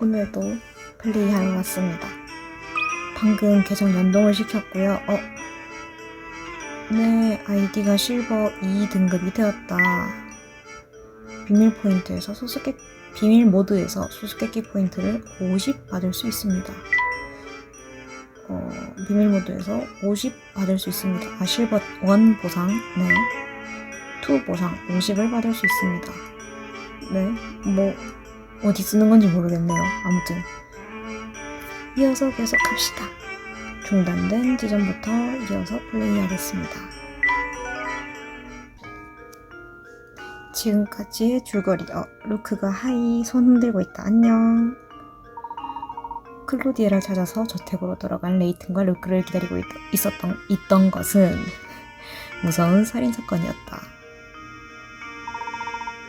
오늘도 플레이하러 왔습니다. 방금 계정 연동을 시켰고요. 내 아이디가 실버 2등급이 되었다. 비밀 모드에서 수수께끼 포인트를 50 받을 수 있습니다. 비밀 모드에서 50 받을 수 있습니다. 실버 1 보상, 2 보상 50을 받을 수 있습니다. 어디 쓰는 건지 모르겠네요. 아무튼 이어서 계속합시다. 중단된 지점부터 이어서 플레이하겠습니다. 지금까지의 줄거리. 루크가 하이, 손 흔들고 있다. 안녕. 클로디에를 찾아서 저택으로 돌아간 레이튼과 루크를 기다리고 있던 것은 무서운 살인사건이었다.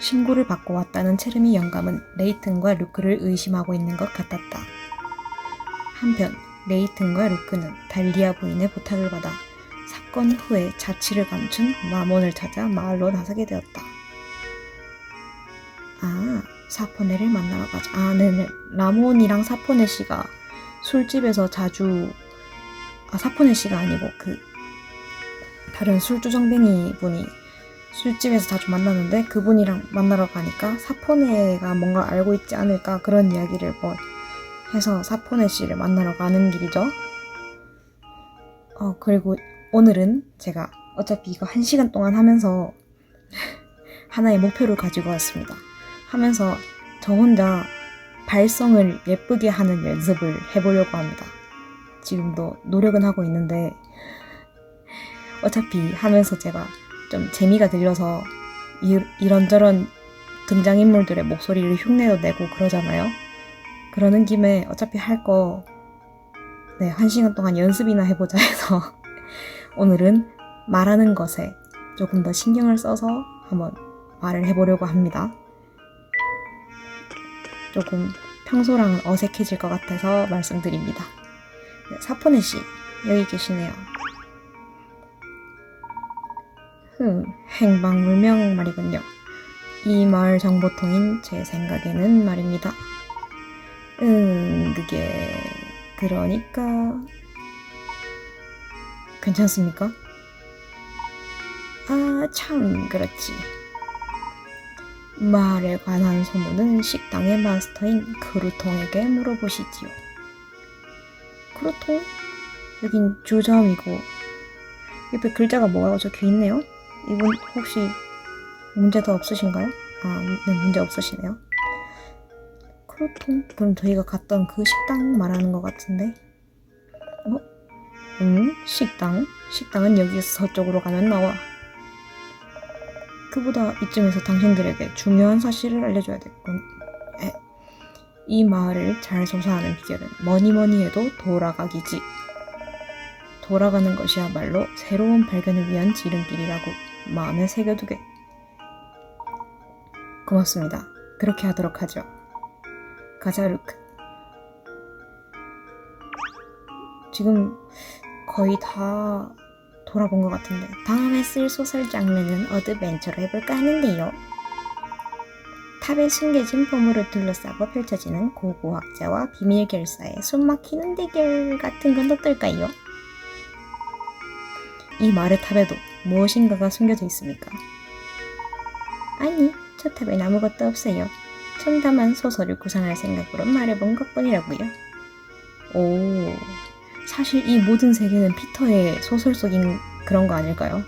신고를 받고 왔다는 체르미 영감은 레이튼과 루크를 의심하고 있는 것 같았다. 한편 레이튼과 루크는 달리아 부인의 부탁을 받아 사건 후에 자취를 감춘 라몬을 찾아 마을로 나서게 되었다. 사포네를 만나러 가자. 라몬이랑 사포네 씨가 술집에서 자주 사포네 씨가 아니고 다른 술주정뱅이 분이 술집에서 자주 만나는데 그분이랑 만나러 가니까 사포네가 뭔가 알고 있지 않을까 그런 이야기를 해서 사포네 씨를 만나러 가는 길이죠. 그리고 오늘은 제가 어차피 이거 1시간 동안 하면서 하나의 목표를 가지고 왔습니다. 하면서 저 혼자 발성을 예쁘게 하는 연습을 해보려고 합니다. 지금도 노력은 하고 있는데 어차피 하면서 제가 좀 재미가 들려서 이런저런 등장인물들의 목소리를 흉내도 내고 그러잖아요. 그러는 김에 어차피 할 거 1시간 동안 연습이나 해보자 해서 오늘은 말하는 것에 조금 더 신경을 써서 한번 말을 해보려고 합니다. 조금 평소랑은 어색해질 것 같아서 말씀드립니다. 사포네 씨, 여기 계시네요. 행방불명 말이군요. 이 마을 정보통인 제 생각에는 말입니다. 그게 그러니까 괜찮습니까? 참 그렇지. 마을에 관한 소문은 식당의 마스터인 크루통에게 물어보시지요. 크루통? 여긴 주점이고 옆에 글자가 뭐라고 적혀있네요? 이분 혹시 문제도 없으신가요? 문제 없으시네요. 크루통? 그럼 저희가 갔던 그 식당 말하는 것 같은데? 식당? 식당은 여기서 저쪽으로 가면 나와. 그보다 이쯤에서 당신들에게 중요한 사실을 알려줘야겠군. 이 마을을 잘 조사하는 비결은 뭐니뭐니 해도 돌아가기지. 돌아가는 것이야말로 새로운 발견을 위한 지름길이라고 마음에 새겨두게. 고맙습니다. 그렇게 하도록 하죠. 가자, 루크. 지금 거의 다 돌아본 것 같은데 다음에 쓸 소설 장르는 어드벤처로 해볼까 하는데요. 탑에 숨겨진 보물을 둘러싸고 펼쳐지는 고고학자와 비밀 결사의 숨막히는 대결 같은 건 어떨까요? 이 마을의 탑에도 무엇인가가 숨겨져 있습니까? 아니, 저 탑엔 아무것도 없어요. 청담한 소설을 구상할 생각으로 말해본 것뿐이라고요. 사실 이 모든 세계는 피터의 소설 속인 그런 거 아닐까요?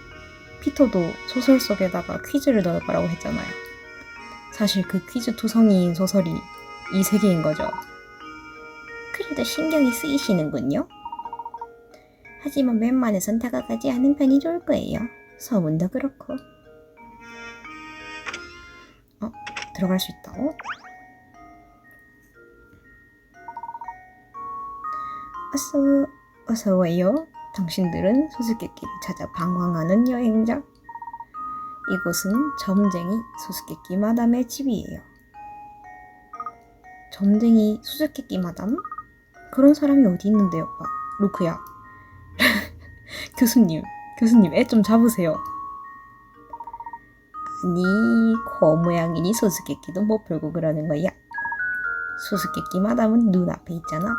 피터도 소설 속에다가 퀴즈를 넣을 거라고 했잖아요. 사실 그 퀴즈 투성이인 소설이 이 세계인 거죠. 그래도 신경이 쓰이시는군요. 하지만 웬만해선 다가가지 않은 편이 좋을 거예요. 소문도 그렇고. 들어갈 수 있다고? 어서 와요. 당신들은 수수께끼를 찾아 방황하는 여행자. 이곳은 점쟁이 수수께끼 마담의 집이에요. 점쟁이 수수께끼 마담? 그런 사람이 어디 있는데요? 루크야. 교수님, 애 좀 잡으세요. 아니, 코 모양이니 수수께끼도 못 풀고 그러는 거야. 수수께끼 마담은 눈앞에 있잖아.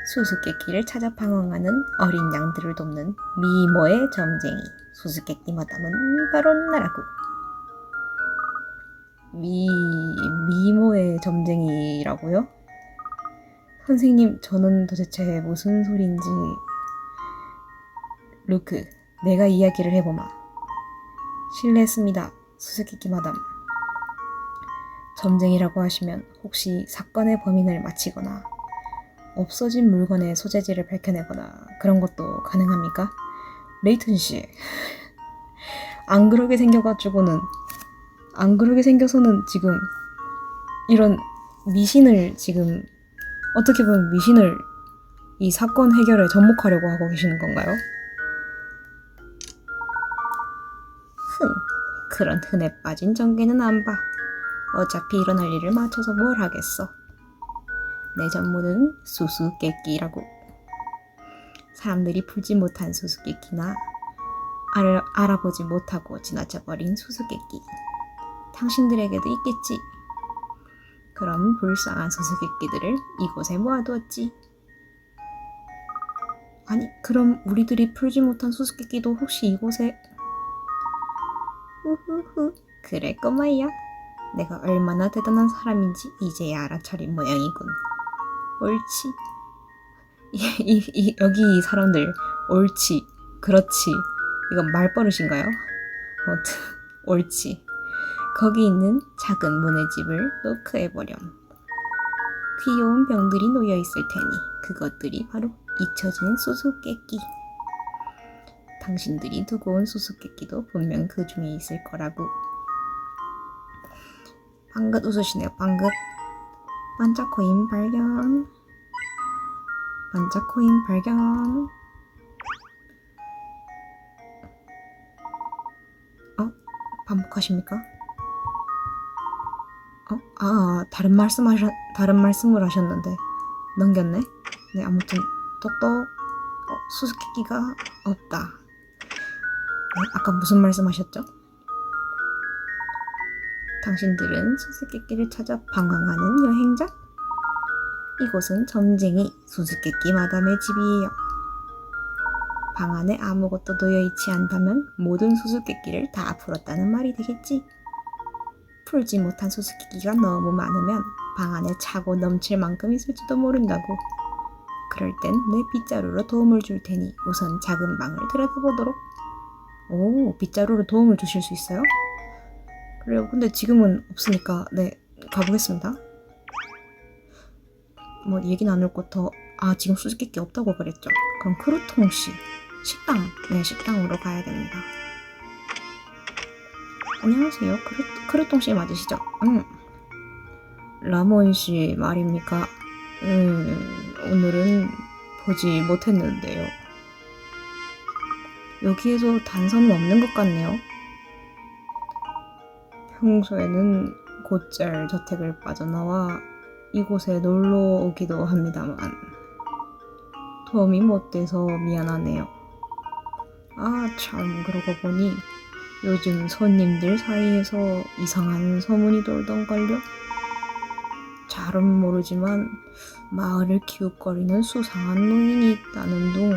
수수께끼를 찾아 방황하는 어린 양들을 돕는 미모의 점쟁이 수수께끼 마담은 바로 나라고. 미모의 점쟁이라고요? 선생님, 저는 도대체 무슨 소린지. 루크, 내가 이야기를 해보마. 실례했습니다, 수수께끼 마담. 점쟁이라고 하시면 혹시 사건의 범인을 맞히거나 없어진 물건의 소재지를 밝혀내거나 그런 것도 가능합니까? 레이튼 씨, 안 그러게 생겨서는 지금 이런 미신을 지금 어떻게 보면 미신을 이 사건 해결에 접목하려고 하고 계시는 건가요? 그런 흔해 빠진 전개는 안 봐. 어차피 일어날 일을 맞춰서 뭘 하겠어. 내 전문은 수수께끼라고. 사람들이 풀지 못한 수수께끼나 알아보지 못하고 지나쳐버린 수수께끼. 당신들에게도 있겠지. 그럼 불쌍한 수수께끼들을 이곳에 모아두었지. 아니, 그럼 우리들이 풀지 못한 수수께끼도 혹시 이곳에... 우후후, 그래 꼬마야. 내가 얼마나 대단한 사람인지 이제야 알아차린 모양이군. 옳지. 여기 이 사람들 옳지, 그렇지, 이건 말버릇인가요? 옳지. 거기 있는 작은 모네집을 노크해보렴. 귀여운 병들이 놓여있을 테니 그것들이 바로 잊혀진 수수께끼. 당신들이 두고 온 수수께끼도 분명 그 중에 있을 거라고. 방긋 웃으시네요. 방긋. 반짝코인 발견. 반짝코인 발견. 반복하십니까? 다른 말씀을 하셨는데 넘겼네. 네, 아무튼 똑똑. 수수께끼가 없다. 네, 아까 무슨 말씀하셨죠? 당신들은 수수께끼를 찾아 방황하는 여행자? 이곳은 점쟁이 수수께끼 마담의 집이에요. 방 안에 아무것도 놓여있지 않다면 모든 수수께끼를 다 풀었다는 말이 되겠지. 풀지 못한 수수께끼가 너무 많으면 방 안에 차고 넘칠 만큼 있을지도 모른다고. 그럴 땐 내 빗자루로 도움을 줄 테니 우선 작은 방을 들여다보도록. 오, 빗자루로 도움을 주실 수 있어요? 그래요. 근데 지금은 없으니까 네, 가보겠습니다. 뭐 얘기 나눌 것 더... 지금 수수께끼 없다고 그랬죠? 그럼 크루통씨 식당, 네, 식당으로 가야 됩니다. 안녕하세요. 크루통씨 맞으시죠? 라몬씨 말입니까? 오늘은 보지 못했는데요. 여기에도 단서는 없는 것 같네요. 평소에는 곧잘 저택을 빠져나와 이곳에 놀러 오기도 합니다만 도움이 못 돼서 미안하네요. 참, 그러고 보니 요즘 손님들 사이에서 이상한 소문이 돌던걸요? 잘은 모르지만 마을을 기웃거리는 수상한 노인이 있다는 둥,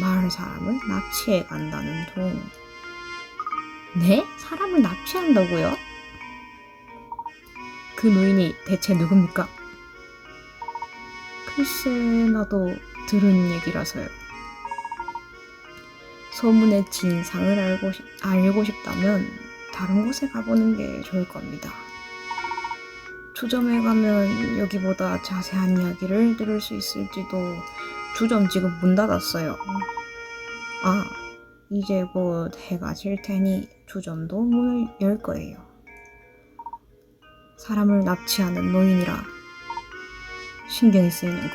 마을 사람을 납치해 간다는 둥. 네? 사람을 납치한다고요? 그 노인이 대체 누굽니까? 글쎄, 나도 들은 얘기라서요. 소문의 진상을 알고 싶다면 다른 곳에 가보는 게 좋을 겁니다. 주점에 가면 여기보다 자세한 이야기를 들을 수 있을지도. 주점 지금 문 닫았어요. 이제 곧 해가 질 테니 주점도 문을 열 거예요. 사람을 납치하는 노인이라 신경이 쓰이는군.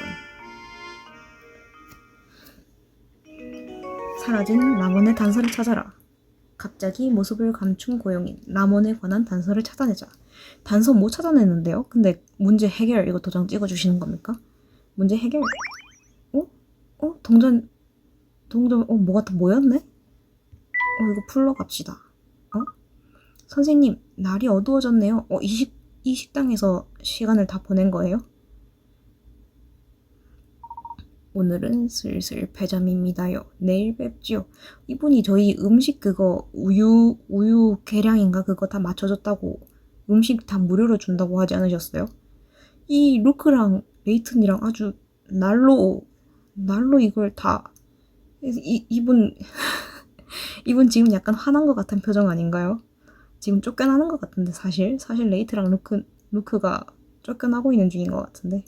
사라진 라몬의 단서를 찾아라. 갑자기 모습을 감춘 고용인 라몬에 관한 단서를 찾아내자. 단서 못 찾아내는데요? 근데 문제 해결 이거 도장 찍어주시는 겁니까? 문제 해결. 동전 뭐가 더 모였네? 이거 풀러 갑시다. 선생님, 날이 어두워졌네요. 이 식당에서 시간을 다 보낸 거예요? 오늘은 슬슬 폐점입니다요. 내일 뵙지요. 이분이 저희 음식 그거 우유 계량인가 그거 다 맞춰줬다고 음식 다 무료로 준다고 하지 않으셨어요? 이 루크랑 레이튼이랑 아주 날로 이걸 다 이분 이분 지금 약간 화난 것 같은 표정 아닌가요? 지금 쫓겨나는 것 같은데 사실 레이트랑 루크가 쫓겨나고 있는 중인 것 같은데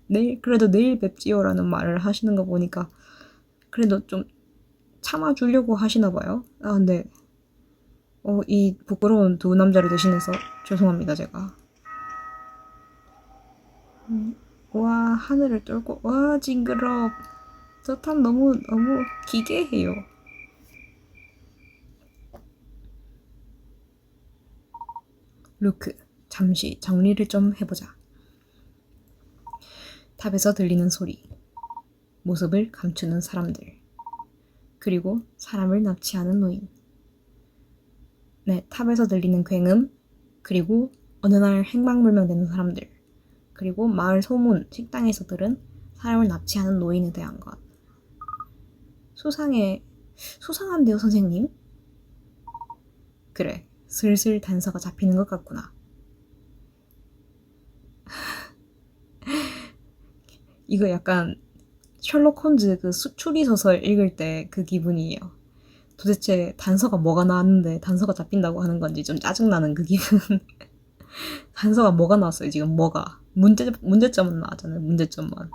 네. 그래도 내일 뵙지요라는 말을 하시는 거 보니까 그래도 좀 참아주려고 하시나 봐요. 근데 이 부끄러운 두 남자를 대신해서 죄송합니다 제가. 와 하늘을 뚫고 와 징그럽. 저 탑 너무 기괴해요. 루크, 잠시 정리를 좀 해보자. 탑에서 들리는 소리, 모습을 감추는 사람들, 그리고 사람을 납치하는 노인. 네, 탑에서 들리는 굉음, 그리고 어느 날 행방불명되는 사람들, 그리고 마을 소문, 식당에서 들은 사람을 납치하는 노인에 대한 것. 수상한데요, 선생님? 그래, 슬슬 단서가 잡히는 것 같구나. 이거 약간 셜록 홈즈 그 추리 소설 읽을 때 그 기분이에요. 도대체 단서가 뭐가 나왔는데 단서가 잡힌다고 하는 건지 좀 짜증나는 그 기분. 단서가 뭐가 나왔어요, 지금 뭐가. 문제점은 나왔잖아요, 문제점만.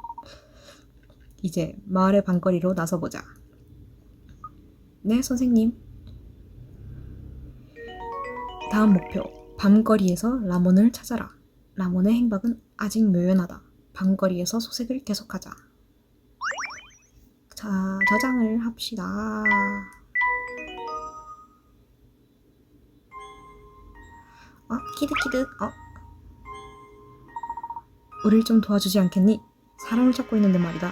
이제 마을의 밤거리로 나서보자. 네, 선생님. 다음 목표. 밤거리에서 라몬을 찾아라. 라몬의 행방은 아직 묘연하다. 밤거리에서 소식을 계속하자. 자, 저장을 합시다. 키득키득. 우릴 좀 도와주지 않겠니? 사람을 찾고 있는데 말이다.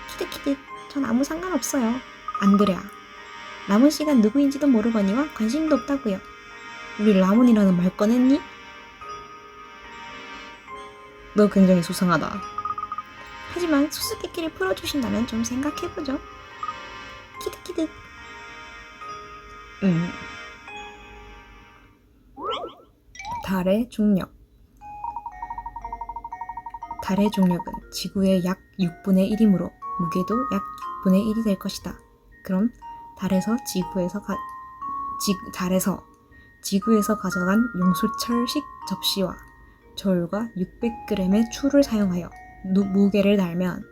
키득키득. 전 아무 상관없어요. 안 그래야. 라몬 씨가 누구인지도 모르거니와 관심도 없다고요. 우리 라몬이라는 말 꺼냈니? 너 굉장히 수상하다. 하지만 수수께끼를 풀어주신다면 좀 생각해보죠. 키득키득. 달의 중력. 달의 중력은 지구의 약 6분의 1이므로 무게도 약 6분의 1이 될 것이다. 그럼 달에서 지구에서 가져간 용수철식 접시와 저울과 600g의 추를 사용하여 무게를 달면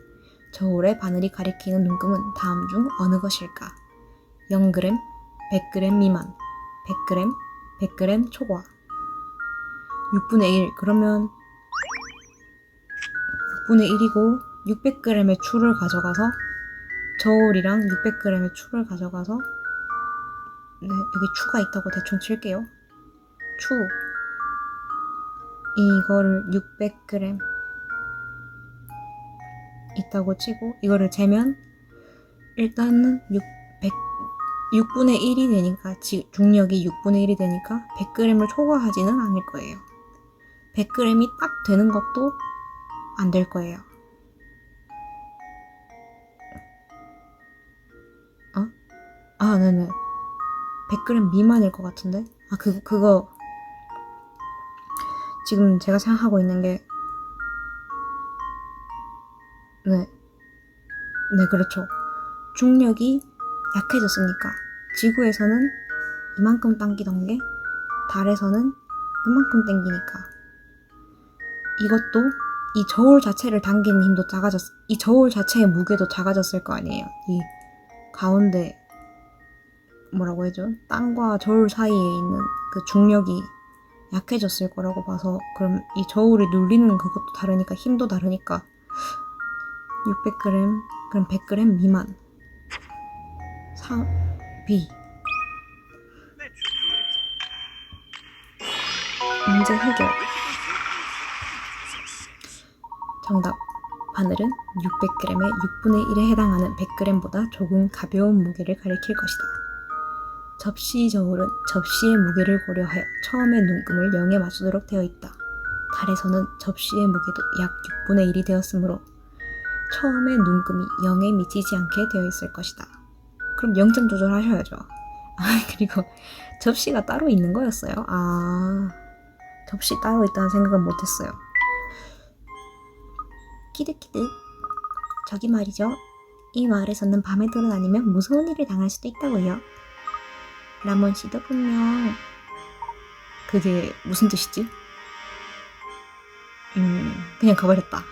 저울의 바늘이 가리키는 눈금은 다음 중 어느 것일까? 0g, 100g 미만, 100g, 100g 초과. 6분의 1, 그러면 6분의 1이고 600g의 추를 가져가서 저울이랑 600g의 추를 가져가서 네, 여기 추가 있다고 대충 칠게요. 추 이거를 600g 있다고 치고 이거를 재면 일단은 6분의 1이 되니까 중력이 6분의 1이 되니까 100g을 초과하지는 않을 거예요. 100g이 딱 되는 것도 안 될 거예요. 네네. 100g 미만일 것 같은데? 그거 지금 제가 생각하고 있는 게 네, 그렇죠. 중력이 약해졌으니까 지구에서는 이만큼 당기던 게 달에서는 이만큼 당기니까 이것도 이 저울 자체를 당기는 힘도 이 저울 자체의 무게도 작아졌을 거 아니에요. 이 가운데 뭐라고 해줘? 땅과 저울 사이에 있는 그 중력이 약해졌을 거라고 봐서 그럼 이 저울이 눌리는 그것도 다르니까 힘도 다르니까 600g 그럼 100g 미만. B. 문제 해결. 정답. 바늘은 600g의 6분의 1에 해당하는 100g보다 조금 가벼운 무게를 가리킬 것이다. 접시 저울은 접시의 무게를 고려하여 처음에 눈금을 0에 맞추도록 되어 있다. 달에서는 접시의 무게도 약 6분의 1이 되었으므로 처음에 눈금이 0에 미치지 않게 되어 있을 것이다. 그럼 0점 조절하셔야죠. 그리고 접시가 따로 있는 거였어요. 접시 따로 있다는 생각은 못했어요. 키득키득. 저기 말이죠. 이 마을에서는 밤에 돌아다니면 무서운 일을 당할 수도 있다고요. 라몬 씨도 분명. 그게 무슨 뜻이지? 그냥 가버렸다.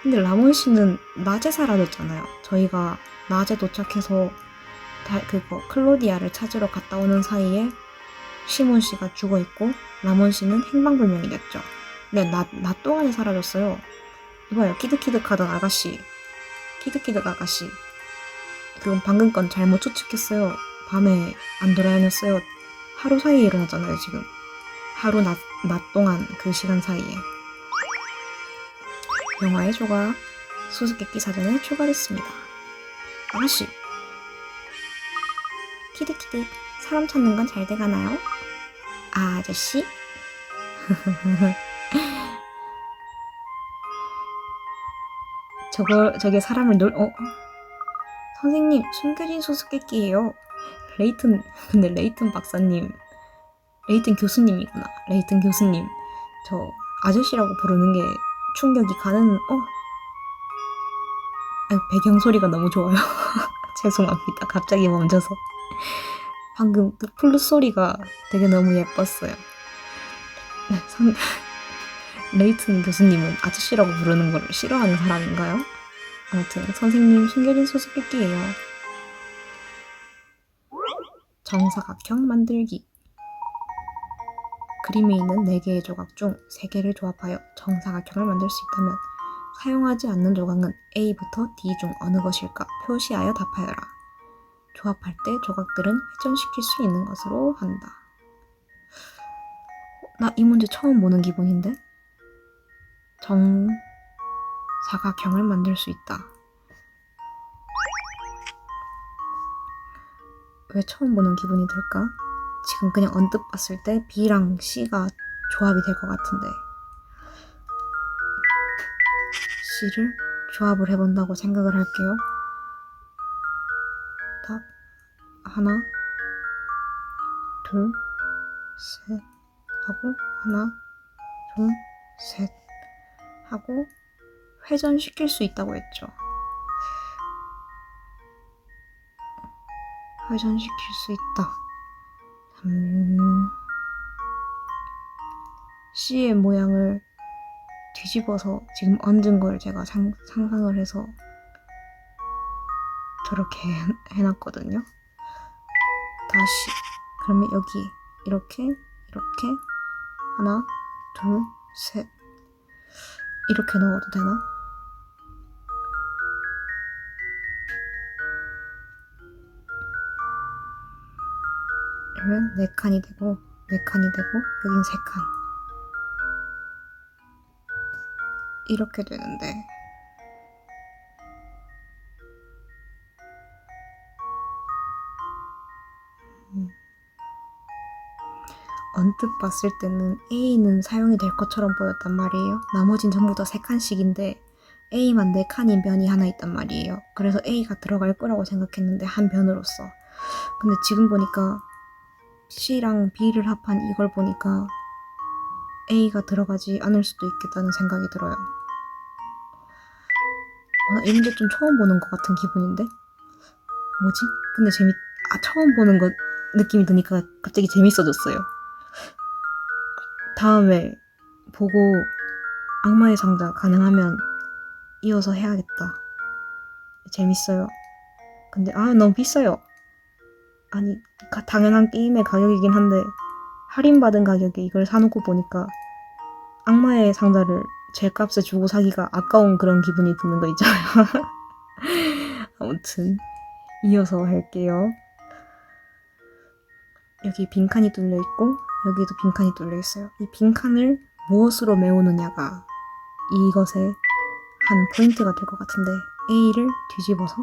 근데 라몬 씨는 낮에 사라졌잖아요. 저희가 낮에 도착해서 클로디아를 찾으러 갔다 오는 사이에 시몬 씨가 죽어 있고 라몬 씨는 행방불명이 됐죠. 근데 낮 동안에 사라졌어요. 이봐요, 키득키득 하던 아가씨. 키득키득 아가씨. 그건 방금 건 잘못 추측했어요. 밤에 안 돌아다녔어요. 하루 사이에 일어났잖아요, 지금. 하루 낮 동안 그 시간 사이에. 영화의 조각. 수수께끼 사전에 출발했습니다. 아가씨. 키득키득. 사람 찾는 건 잘 돼가나요? 아저씨? 저게 사람을 선생님, 숨겨진 수수께끼예요. 근데 레이튼 박사님, 레이튼 교수님이구나. 레이튼 교수님, 저 아저씨라고 부르는 게 충격이 가는. 배경 소리가 너무 좋아요. 죄송합니다. 갑자기 멈춰서. 방금 그 플룻 소리가 되게 너무 예뻤어요. 네, 레이튼 교수님은 아저씨라고 부르는 걸 싫어하는 사람인가요? 아무튼 선생님, 숨겨진 수수께끼예요. 정사각형 만들기. 그림에 있는 4개의 조각 중 3개를 조합하여 정사각형을 만들 수 있다면 사용하지 않는 조각은 A부터 D 중 어느 것일까 표시하여 답하여라. 조합할 때 조각들은 회전시킬 수 있는 것으로 한다. 나 이 문제 처음 보는 기분인데? 정사각형을 만들 수 있다. 왜 처음 보는 기분이 들까? 지금 그냥 언뜻 봤을 때 B랑 C가 조합이 될 것 같은데 C를 조합을 해본다고 생각을 할게요. 답 하나, 둘, 셋 하고 하나, 둘, 셋 하고 회전시킬 수 있다고 했죠. 회전시킬 수 있다. C의 모양을 뒤집어서 지금 얹은 걸 제가 상상을 해서 저렇게 해놨거든요. 다시 그러면 여기 이렇게 하나, 둘, 셋 이렇게 넣어도 되나? 그러면 4칸이 되고 여긴 3칸 이렇게 되는데 언뜻 봤을 때는 A는 사용이 될 것처럼 보였단 말이에요. 나머진 전부 다 3칸씩인데 A만 4칸인 변이 하나 있단 말이에요. 그래서 A가 들어갈 거라고 생각했는데 한 변으로서. 근데 지금 보니까 C랑 B를 합한 이걸 보니까 A가 들어가지 않을 수도 있겠다는 생각이 들어요. 이 문제 좀 처음 보는 것 같은 기분인데? 뭐지? 근데 처음 보는 것 느낌이 드니까 갑자기 재밌어졌어요. 다음에 보고 악마의 상자 가능하면 이어서 해야겠다. 재밌어요. 근데 너무 비싸요. 아니, 당연한 게임의 가격이긴 한데 할인받은 가격에 이걸 사놓고 보니까 악마의 상자를 제 값에 주고 사기가 아까운 그런 기분이 드는 거 있잖아요. 아무튼 이어서 할게요. 여기 빈칸이 뚫려 있고 여기도 빈칸이 뚫려 있어요. 이 빈칸을 무엇으로 메우느냐가 이것의 한 포인트가 될 것 같은데 A를 뒤집어서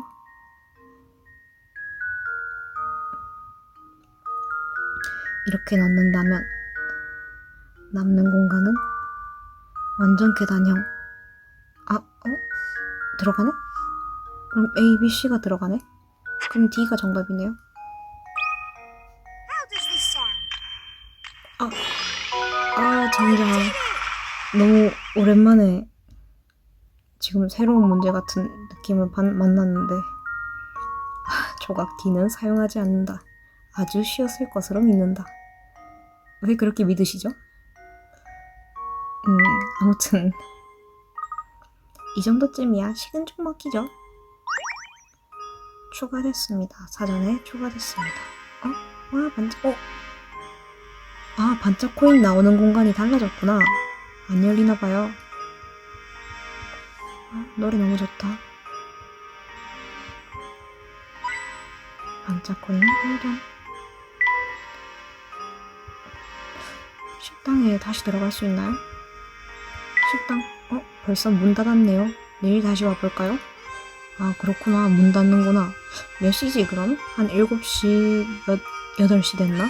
이렇게 넣는다면 남는 공간은 완전 계단형. 들어가네? 그럼 A, B, C가 들어가네? 그럼 D가 정답이네요. 정작 너무 오랜만에 지금 새로운 문제 같은 느낌을 만났는데 조각 D는 사용하지 않는다. 아주 쉬웠을 것으로 믿는다. 왜 그렇게 믿으시죠? 아무튼 이 정도쯤이야 식은 죽 먹기죠. 추가됐습니다. 사전에 추가됐습니다. 반짝 코인 나오는 공간이 달라졌구나. 안 열리나봐요. 노래 너무 좋다. 반짝 코인 발견. 식당에 다시 들어갈 수 있나요? 식당? 벌써 문 닫았네요. 내일 다시 와볼까요? 그렇구나. 문 닫는구나. 몇 시지 그럼? 한 7시 8시 됐나?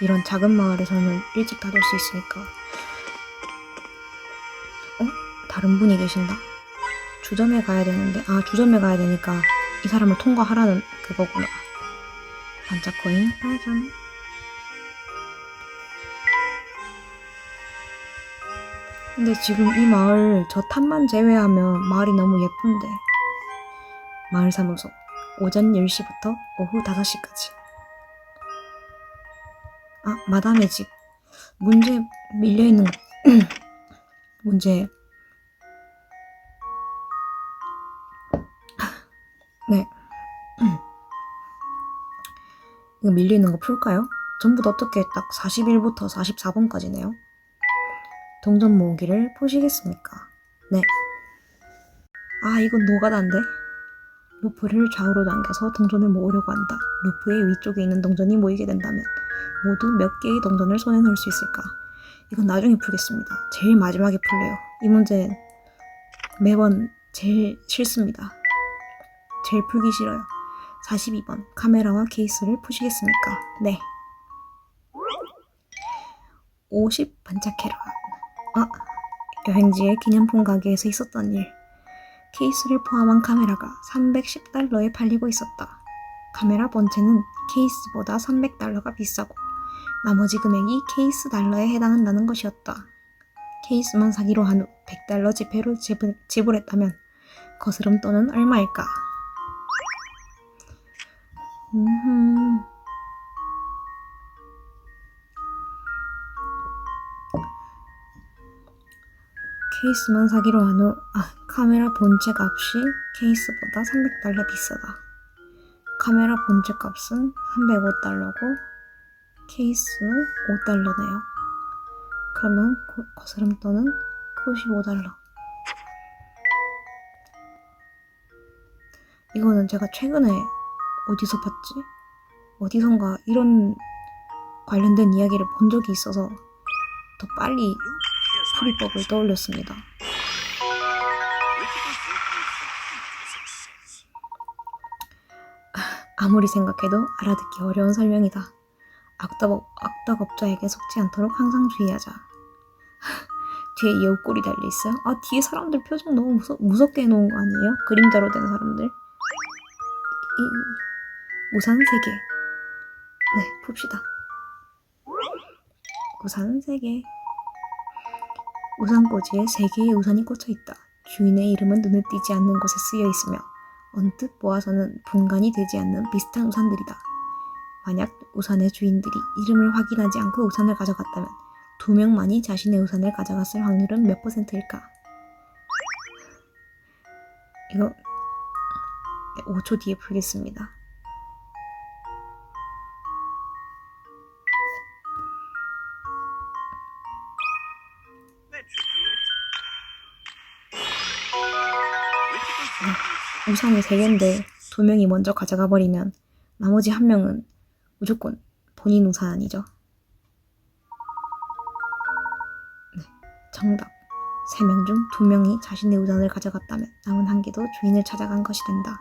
이런 작은 마을에서는 일찍 닫을 수 있으니까. 다른 분이 계신다. 주점에 가야 되는데 주점에 가야 되니까 이 사람을 통과하라는 그거구나. 반짝코인 발견. 근데 지금 이 마을 저 탑만 제외하면 마을이 너무 예쁜데. 마을사무소 오전 10시부터 오후 5시까지. 마담의 집. 문제 밀려있는 거. 문제. 네. 이거 밀려있는 거 풀까요? 전부 다 어떻게 딱 41부터 44번까지네요. 동전 모으기를 보시겠습니까? 네. 이건 노가다인데? 루프를 좌우로 당겨서 동전을 모으려고 한다. 루프의 위쪽에 있는 동전이 모이게 된다면 모두 몇 개의 동전을 손에 넣을 수 있을까? 이건 나중에 풀겠습니다. 제일 마지막에 풀래요. 이 문제는 매번 제일 싫습니다. 제일 풀기 싫어요. 42번 카메라와 케이스를 푸시겠습니까? 네. 50 반짝해라. 여행지의 기념품 가게에서 있었던 일. 케이스를 포함한 카메라가 310달러에 팔리고 있었다. 카메라 본체는 케이스보다 300달러가 비싸고 나머지 금액이 케이스 달러에 해당한다는 것이었다. 케이스만 사기로 한 후 100달러 지폐로 지불했다면 거스름 돈은 얼마일까? 케이스만 사기로 한 후 카메라 본체 값이 케이스보다 300달러 비싸다. 카메라 본체 값은 305달러고 케이스는 5달러네요. 그러면 거스름돈은 95달러. 이거는 제가 최근에 어디서 봤지? 어디선가 이런 관련된 이야기를 본 적이 있어서 더 빨리 풀이법을 떠올렸습니다. 아무리 생각해도 알아듣기 어려운 설명이다. 악덕업자에게 속지 않도록 항상 주의하자. 뒤에 여우꼴이 달려있어요? 뒤에 사람들 표정 너무 무섭게 해놓은 거 아니에요? 그림자로 된 사람들. 우산 3개. 네, 풉시다. 우산 3개. 우산꽂이에 3개의 우산이 꽂혀있다. 주인의 이름은 눈에 띄지 않는 곳에 쓰여있으며 언뜻 보아서는 분간이 되지 않는 비슷한 우산들이다. 만약 우산의 주인들이 이름을 확인하지 않고 우산을 가져갔다면 2명만이 자신의 우산을 가져갔을 확률은 몇 %일까? 이거 5초 뒤에 풀겠습니다. 우산이 3개인데 2명이 먼저 가져가 버리면 나머지 1명은 무조건 본인 우산이죠. 네, 정답. 3명 중 2명이 자신의 우산을 가져갔다면 남은 1개도 주인을 찾아간 것이 된다.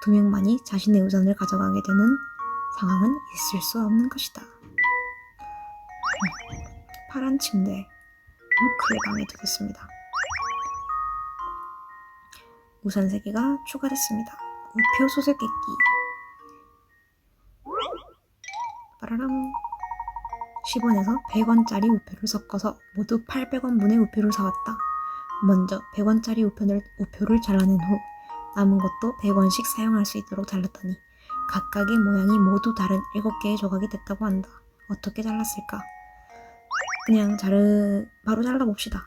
2명만이 자신의 우산을 가져가게 되는 상황은 있을 수 없는 것이다. 파란 침대 루크의 방에 두겠습니다. 우산 3개가 추가됐습니다. 우표 수수께끼. 빠라람. 10원에서 100원짜리 우표를 섞어서 모두 800원분의 우표를 사왔다. 먼저 100원짜리 우표를 잘라낸 후 남은 것도 100원씩 사용할 수 있도록 잘랐더니 각각의 모양이 모두 다른 7개의 조각이 됐다고 한다. 어떻게 잘랐을까? 그냥 바로 잘라봅시다.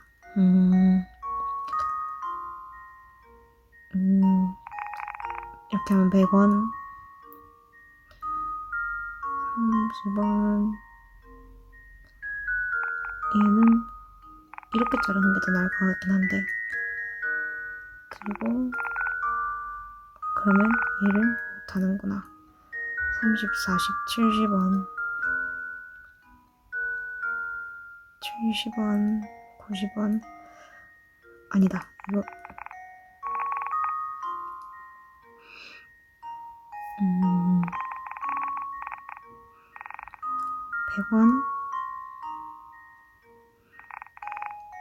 이렇게 하면 100원, 30원. 얘는 이렇게 자르는 게 더 나을 것 같긴 한데, 그리고 그러면 얘를 못하는구나. 30, 40, 70원, 70원, 90원. 아니다, 이거 100원,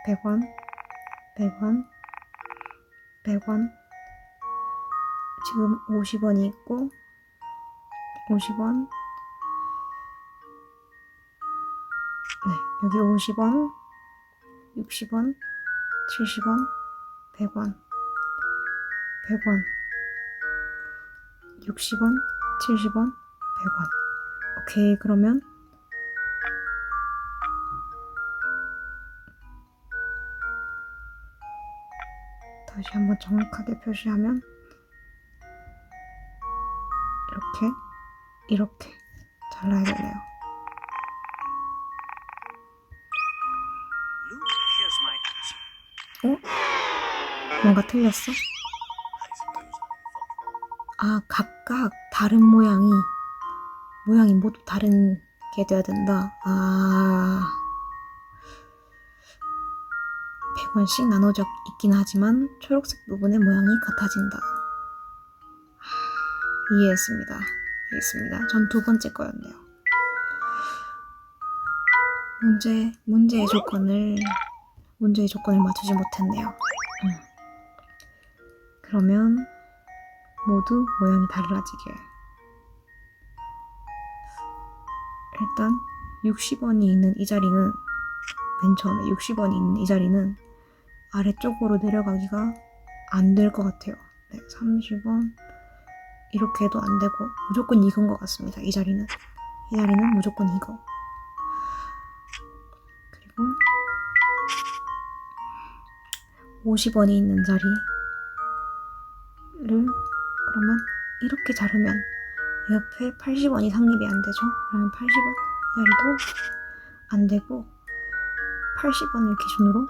100원, 100원, 100원. 지금 50원이 있고 50원. 네, 여기 50원, 60원, 70원, 100원, 100원, 60원, 70원, 100원. 오케이, 그러면 다시 한번 정확하게 표시하면 이렇게 잘라야겠네요. 뭔가 틀렸어? 아, 각각 다른 모양이 모두 다른 게 돼야 된다. 100원씩 나눠져 있긴 하지만 초록색 부분의 모양이 같아진다. 이해했습니다. 전 2번째 거였네요. 문제의 조건을 맞추지 못했네요. 그러면 모두 모양이 달라지게. 일단 60원이 있는 이 자리는, 맨 처음에 60원이 있는 이 자리는 아래쪽으로 내려가기가 안 될 것 같아요. 네, 30원 이렇게 해도 안 되고 무조건 이건 것 같습니다. 이 자리는 무조건 이거. 그리고 50원이 있는 자리를 그러면 이렇게 자르면 옆에 80원이 성립이 안 되죠. 그러면 80원 자리도 안 되고 80원을 기준으로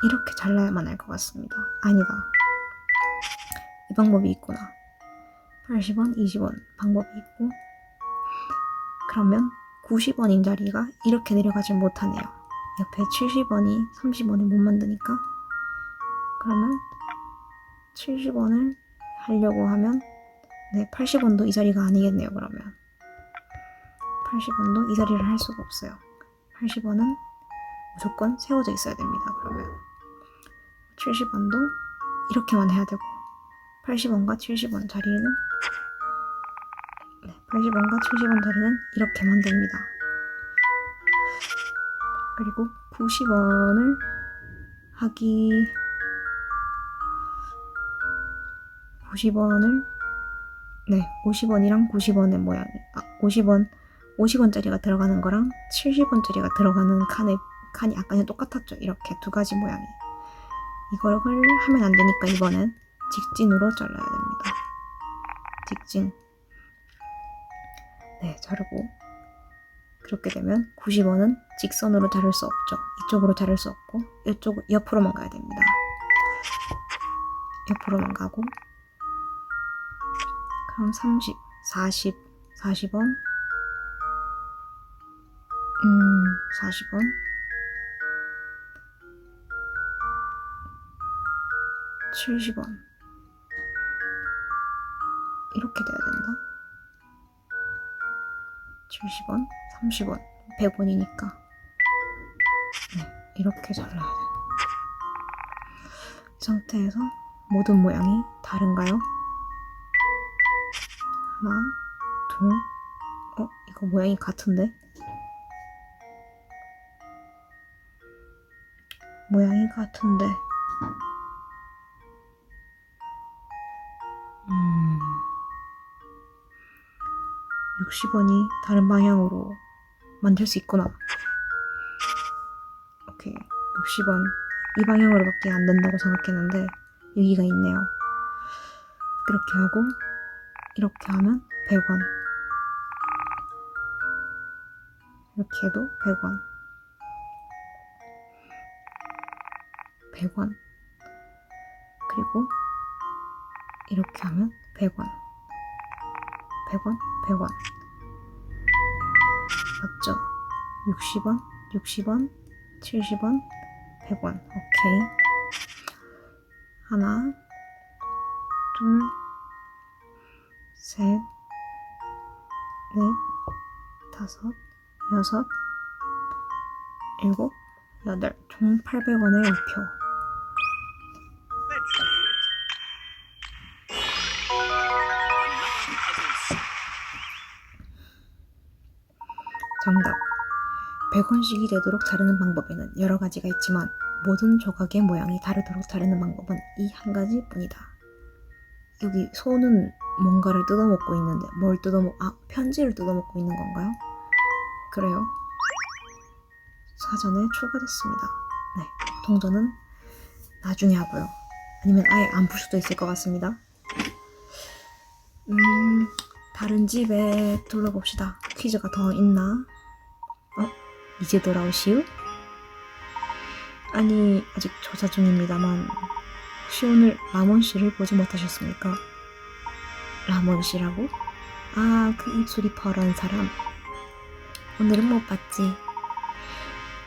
이렇게 잘라야만 할 것 같습니다. 아니다, 이 방법이 있구나. 80원, 20원 방법이 있고, 그러면 90원인 자리가 이렇게 내려가지 못하네요. 옆에 70원이 30원을 못 만드니까. 그러면 70원을 하려고 하면 80원도 이 자리가 아니겠네요. 그러면 80원도 이 자리를 할 수가 없어요. 80원은 무조건 세워져 있어야 됩니다. 그러면 70원도 이렇게만 해야 되고 80원과 70원 자리는 80원과 70원 자리는 이렇게만 됩니다. 그리고 90원을 하기 50원이랑 90원의 모양이 50원짜리가 들어가는 거랑 70원짜리가 들어가는 칸이 아까는 똑같았죠. 이렇게 두 가지 모양이. 이걸 하면 안 되니까 이번엔 직진으로 잘라야 됩니다. 직진. 네, 자르고. 그렇게 되면 90원은 직선으로 자를 수 없죠. 이쪽으로 자를 수 없고 이쪽 옆으로만 가야 됩니다. 옆으로만 가고, 그럼 30, 40, 40원, 40원, 70원 이렇게 돼야 된다. 70원, 30원, 100원이니까 이렇게 잘라야 돼. 이 상태에서 모든 모양이 다른가요? 하나, 둘, 이거 모양이 같은데? 모양이 같은데 60원이 다른 방향으로 만들 수 있구나. 오케이, 60원 이 방향으로밖에 안 된다고 생각했는데 여기가 있네요. 이렇게 하고 이렇게 하면 100원, 이렇게 해도 100원, 100원, 그리고 이렇게 하면 100원, 100원, 100원. 맞죠? 60원, 60원, 70원, 100원. 오케이. 하나, 둘, 셋, 넷, 다섯, 여섯, 일곱, 여덟. 총 800원의 우표. 정답. 100원씩이 되도록 자르는 방법에는 여러 가지가 있지만 모든 조각의 모양이 다르도록 자르는 방법은 이 한 가지뿐이다. 여기 소는 뭔가를 뜯어먹고 있는데 편지를 뜯어먹고 있는 건가요? 그래요. 사전에 추가됐습니다. 네, 동전은 나중에 하고요. 아니면 아예 안 풀 수도 있을 것 같습니다. 다른 집에 둘러봅시다. 퀴즈가 더 있나? 이제 돌아오시오? 아니, 아직 조사 중입니다만 혹시 오늘 라몬 씨를 보지 못하셨습니까? 라몬 씨라고? 아, 그 입술이 파란 사람. 오늘은 못 봤지.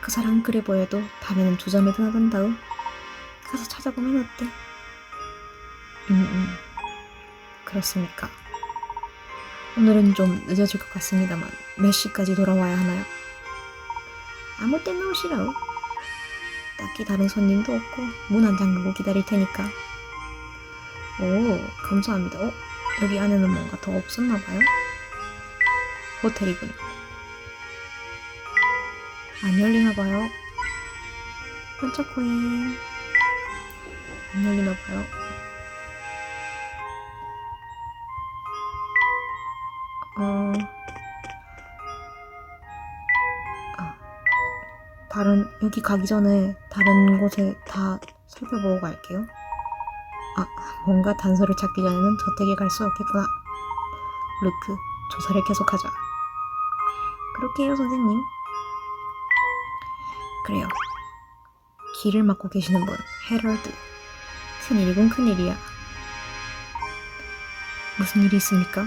그 사람 그래 보여도 다음에는 두 점에 드나든다우. 가서 찾아보면 어때? 그렇습니까? 오늘은 좀 늦어질 것 같습니다만 몇 시까지 돌아와야 하나요? 아무 때나 오시라우. 딱히 다른 손님도 없고 문 안 잠그고 기다릴 테니까. 오, 감사합니다. 여기 안에는 뭔가 더 없었나봐요? 호텔이군. 안 열리나봐요. 반짝코인. 안 열리나봐요. 여기 가기 전에 다른 곳에 다 살펴보고 갈게요. 뭔가 단서를 찾기 전에는 저택에 갈 수 없겠구나. 루크, 조사를 계속하자. 그렇게요, 선생님. 그래요. 길을 막고 계시는 분, 헤럴드. 큰일이군, 큰일이야. 무슨 일이 있습니까?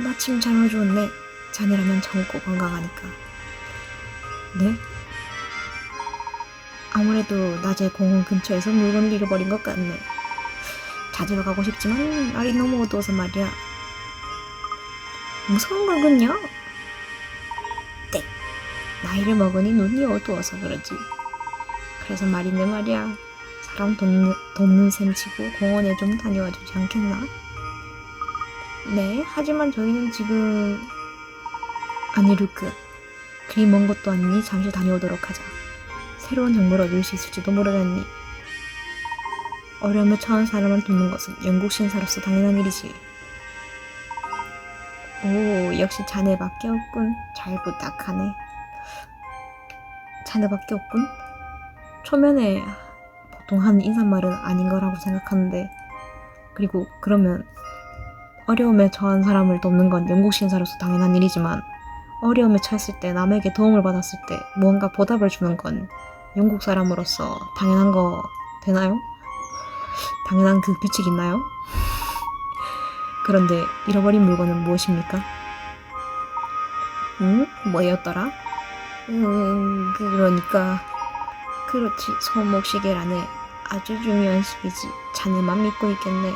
마침 잘 와주었네. 자네라면 젊고 건강하니까. 네? 아무래도 낮에 공원 근처에서 물건을 잃어버린 것 같네. 찾으러 가고 싶지만 날이 너무 어두워서 말이야. 무서운 거군요. 땡. 나이를 먹으니 눈이 어두워서 그러지. 그래서 말인데 말이야. 사람 돕는 셈 치고 공원에 좀 다녀와 주지 않겠나? 네, 하지만 저희는 지금... 아니, 루크. 그리 먼 것도 아니니 잠시 다녀오도록 하자. 새로운 정보를 얻을 수 있을지도 모르겠니. 어려움에 처한 사람을 돕는 것은 영국 신사로서 당연한 일이지. 오, 역시 자네밖에 없군. 잘 부탁하네. 자네밖에 없군? 초면에 보통 하는 인사말은 아닌 거라고 생각하는데, 그리고 그러면 어려움에 처한 사람을 돕는 건 영국 신사로서 당연한 일이지만 어려움에 처했을 때 남에게 도움을 받았을 때 무언가 보답을 주는 건 영국 사람으로서 당연한 거 되나요? 당연한 그 규칙 있나요? 그런데 잃어버린 물건은 무엇입니까? 뭐였더라? 그러니까 그렇지, 손목시계라네. 아주 중요한 시기지. 자네만 믿고 있겠네.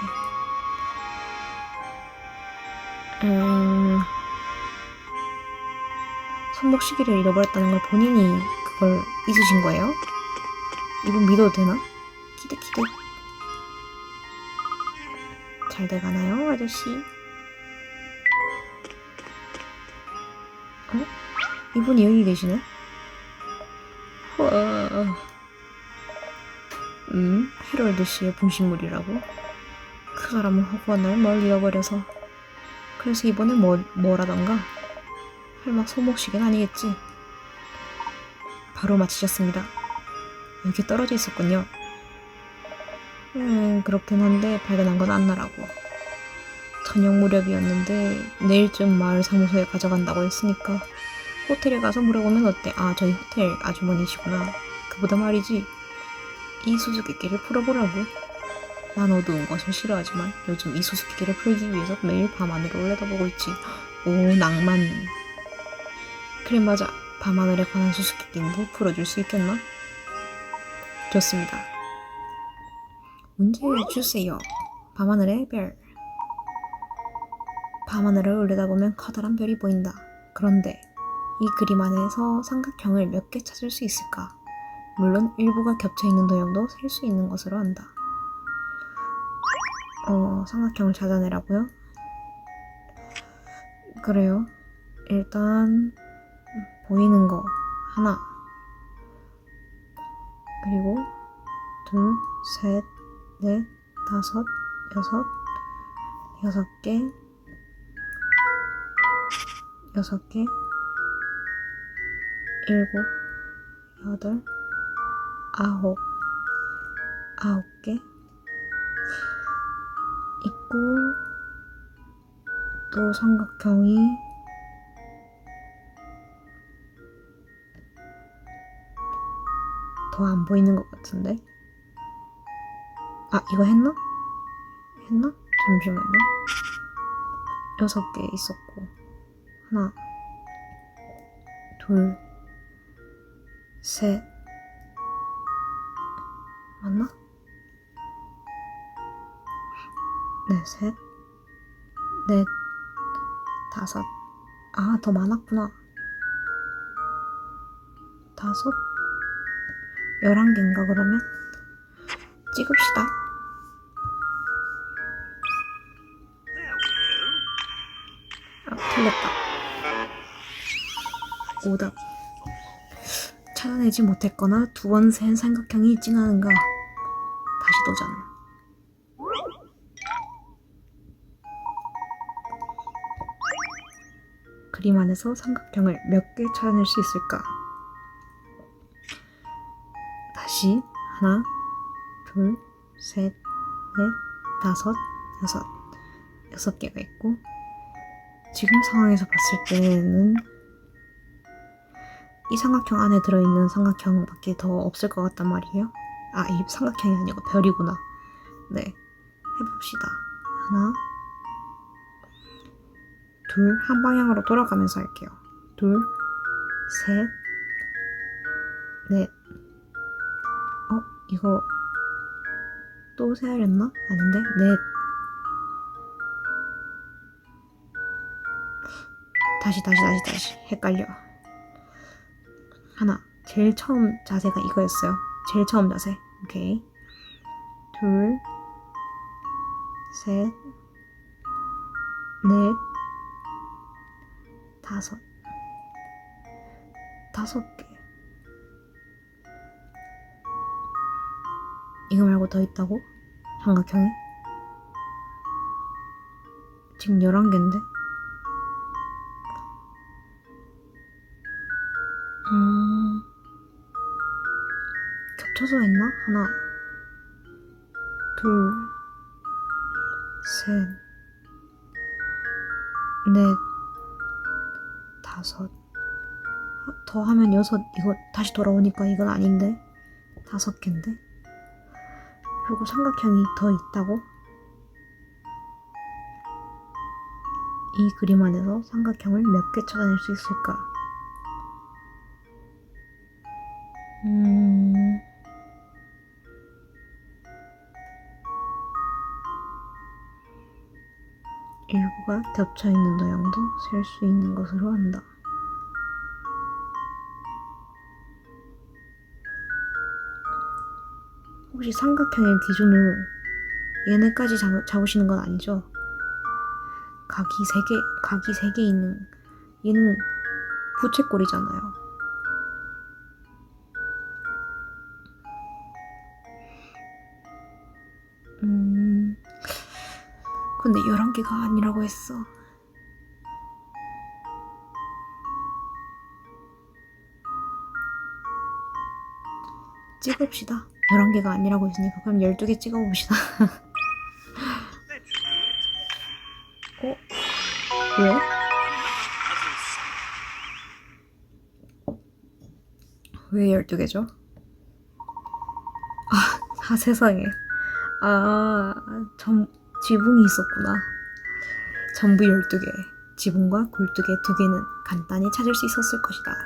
손목시계를 잃어버렸다는 걸 본인이 걸 잊으신 거예요? 이분 믿어도 되나? 키득키득. 잘 돼가나요, 아저씨? 이분이 여기 계시네? 와. 헤럴드 씨의 분신물이라고? 그 사람은 허구한 뭘 잃어버려서. 그래서 이번엔 뭐라던가? 할막 소목식은 아니겠지? 바로 맞히셨습니다. 여기 떨어져 있었군요. 그렇긴 한데 발견한 건 안나라고. 저녁 무렵이었는데 내일쯤 마을 사무소에 가져간다고 했으니까 호텔에 가서 물어보면 어때? 아, 저희 호텔 아주머니시구나. 그보다 말이지, 이 수수께끼를 풀어보라고. 난 어두운 것을 싫어하지만 요즘 이 수수께끼를 풀기 위해서 매일 밤하늘을 올려다보고 있지. 오, 낭만. 그래, 맞아. 밤하늘에 관한 수수께끼인데 풀어줄 수 있겠나? 좋습니다. 문제 주세요. 밤하늘의 별. 밤하늘을 올려다보면 커다란 별이 보인다. 그런데 이 그림 안에서 삼각형을 몇 개 찾을 수 있을까? 물론 일부가 겹쳐있는 도형도 셀 수 있는 것으로 한다. 삼각형을 찾아내라고요? 그래요. 일단 보이는 거 하나, 그리고 둘, 셋, 넷, 다섯, 여섯 개, 일곱, 여덟, 아홉 개 있고, 또 삼각형이 더 안 보이는 것 같은데? 아, 이거 했나? 잠시만요. 6개 있었고, 하나, 둘, 셋, 맞나? 네, 셋, 넷, 다섯. 아, 더 많았구나. 5, 11개인가 그러면? 찍읍시다. 틀렸다. 오답. 찾아내지 못했거나 2번 센 삼각형이 있진 않은가. 다시 도전. 그림 안에서 삼각형을 몇 개 찾아낼 수 있을까? 다시 하나, 둘, 셋, 넷, 다섯, 여섯 개가 있고, 지금 상황에서 봤을 때는 이 삼각형 안에 들어있는 삼각형밖에 더 없을 것 같단 말이에요. 아, 이 삼각형이 아니고 별이구나. 네, 해봅시다. 하나, 둘, 한 방향으로 돌아가면서 할게요. 둘, 셋, 넷. 이거 또 세야렸나? 아닌데? 넷. 다시. 헷갈려. 하나. 제일 처음 자세가 이거였어요. 제일 처음 자세. 오케이. 둘, 셋, 넷, 다섯. 5개. 이거 말고 더 있다고? 삼각형이? 지금 11개인데? 겹쳐서 했나? 하나, 둘, 셋, 넷, 다섯. 더 하면 6. 이거 다시 돌아오니까 이건 아닌데? 5개인데? 그리고 삼각형이 더 있다고? 이 그림 안에서 삼각형을 몇 개 찾아낼 수 있을까? 일부가 겹쳐있는 도형도 셀 수 있는 것으로 한다. 혹시 삼각형의 기준을 얘네까지 잡으시는 건 아니죠? 각이 세 개 있는 얘는 부채꼴이잖아요. 근데 11개가 아니라고 했어. 찍읍시다. 11개가 아니라고 했으니까 그럼 12개 찍어봅시다. 왜? 왜 12개죠? 세상에. 지붕이 있었구나. 전부 12개. 지붕과 굴뚝의 2개는 간단히 찾을 수 있었을 것이다.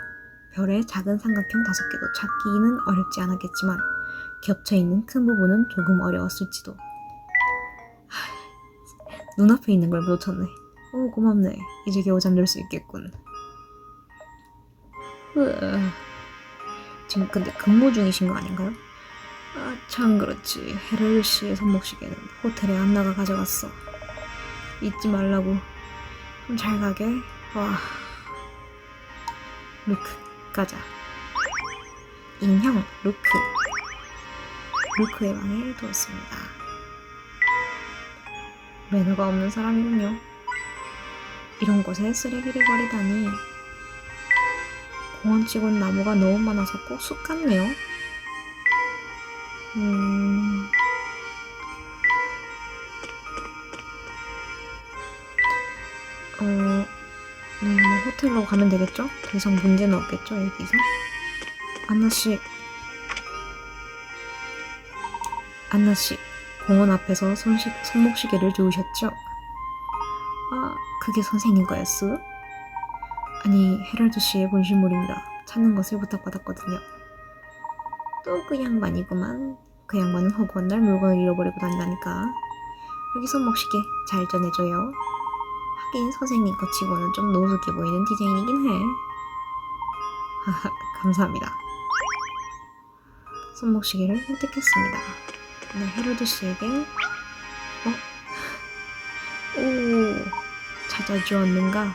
별의 작은 삼각형 5개도 찾기는 어렵지 않았겠지만 겹쳐있는 큰 부분은 조금 어려웠을지도. 눈앞에 있는 걸 놓쳤네. 고맙네. 이제 겨우 잠들 수 있겠군. 지금 근데 근무 중이신 거 아닌가요? 참 그렇지. 헤럴드 씨의 손목시계는 호텔에 안나가 가져갔어. 잊지 말라고. 좀 잘 가게. 루크, 가자. 인형, 루크의 방에 두었습니다. 매너가 없는 사람이군요. 이런 곳에 쓰레기를 버리다니. 공원치곤 나무가 너무 많아서 꼭 숲 같네요. 네, 뭐 호텔로 가면 되겠죠? 더 이상 문제는 없겠죠, 여기서? 안나씨, 공원 앞에서 손목시계를 주우셨죠? 그게 선생님 거였어? 아니, 헤럴드 씨의 분신물입니다. 찾는 것을 부탁받았거든요. 또 그 양반이구만. 그 양반은 허구한 날 물건을 잃어버리고 다닌다니까. 여기 손목시계 잘 전해줘요. 하긴 선생님 거 치고는 좀 노숙해 보이는 디자인이긴 해. 감사합니다. 손목시계를 획득했습니다. 네, 헤럴드 씨에게 찾아주었는가?